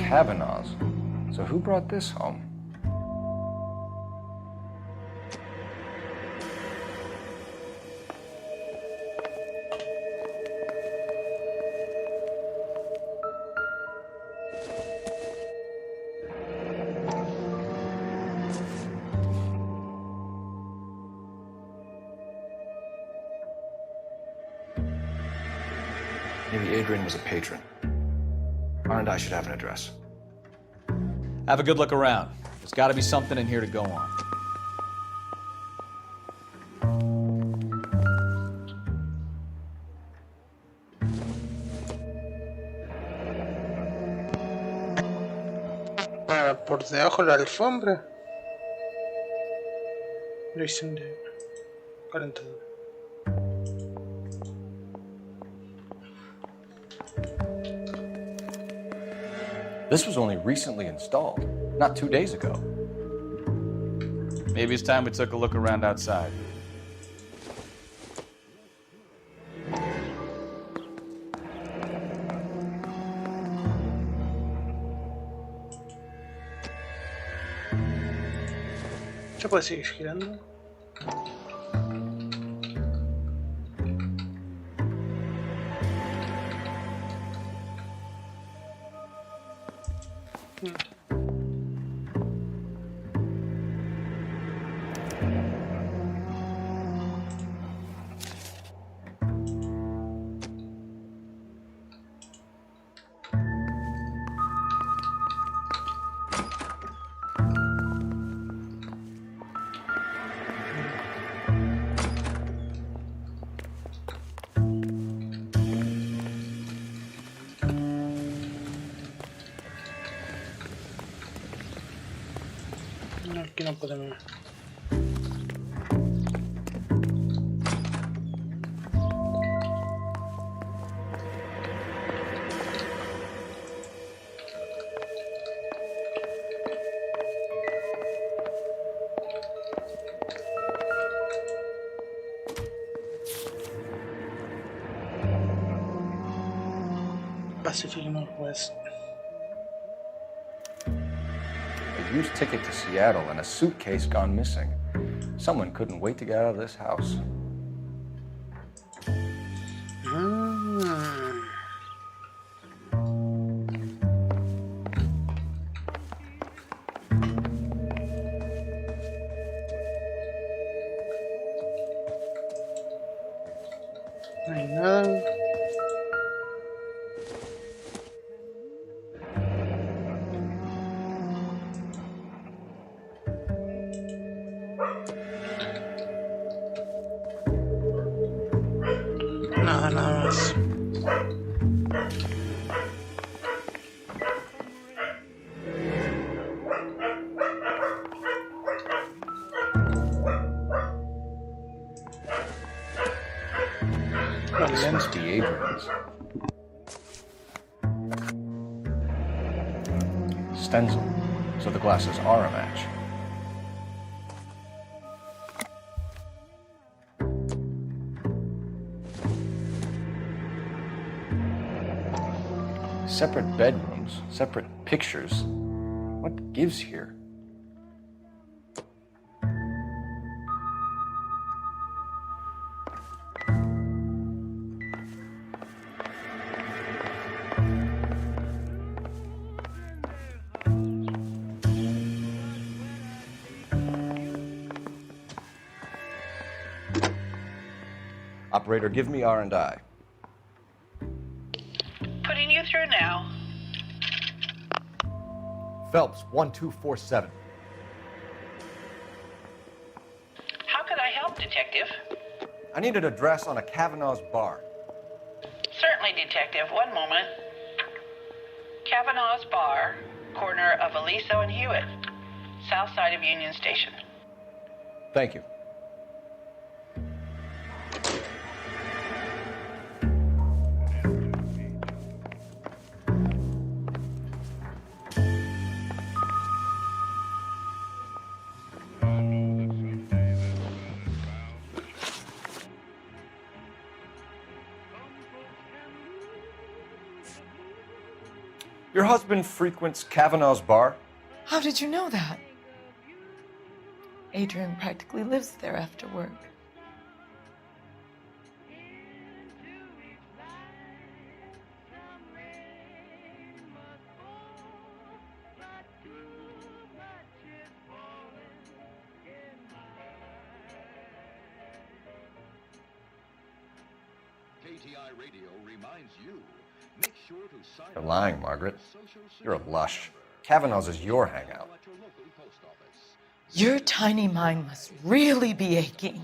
Kavanaugh's. So who brought this home? Maybe Adrian was a patron. R&I should have an address. Have a good look around. There's got to be something in here to go on. Por debajo de la alfombra. Dirección de calentador. This was only recently installed, not 2 days ago. Maybe it's time we took a look around outside. ¿Se puede seguir girando? No, aquí no podemos. Pacific Northwest. A used ticket to Seattle and a suitcase gone missing. Someone couldn't wait to get out of this house. No hay nada. Nada más. This must be Adrian's. Stencil, so the glasses are a match. Separate bedrooms, separate pictures. What gives here? Operator, give me R&I. Putting you through now. Phelps, 1247. How could I help, Detective? I need an address on a Kavanaugh's bar. Certainly, Detective. One moment. Kavanaugh's Bar, corner of Aliso and Hewitt, south side of Union Station. Thank you. Your husband frequents Kavanaugh's bar? How did you know that? Adrian practically lives there after work. KTI Radio reminds you, make sure to sign You're lying, Margaret. You're a lush. Kavanaugh's is your hangout. Your tiny mind must really be aching.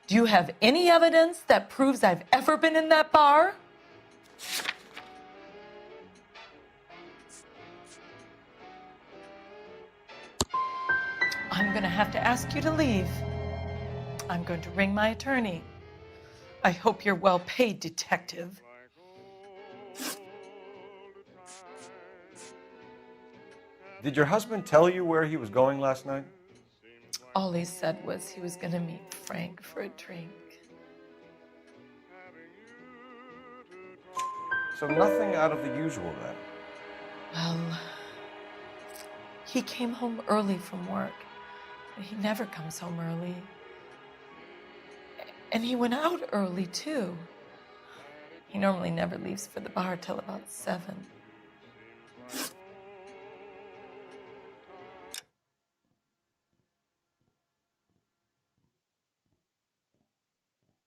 Do you have any evidence that proves I've ever been in that bar? I'm going to have to ask you to leave. I'm going to ring my attorney. I hope you're well paid, detective. Did your husband tell you where he was going last night? All he said was he was going to meet Frank for a drink. So nothing out of the usual then? Well, he came home early from work. He never comes home early. And he went out early, too. He normally never leaves for the bar till about 7.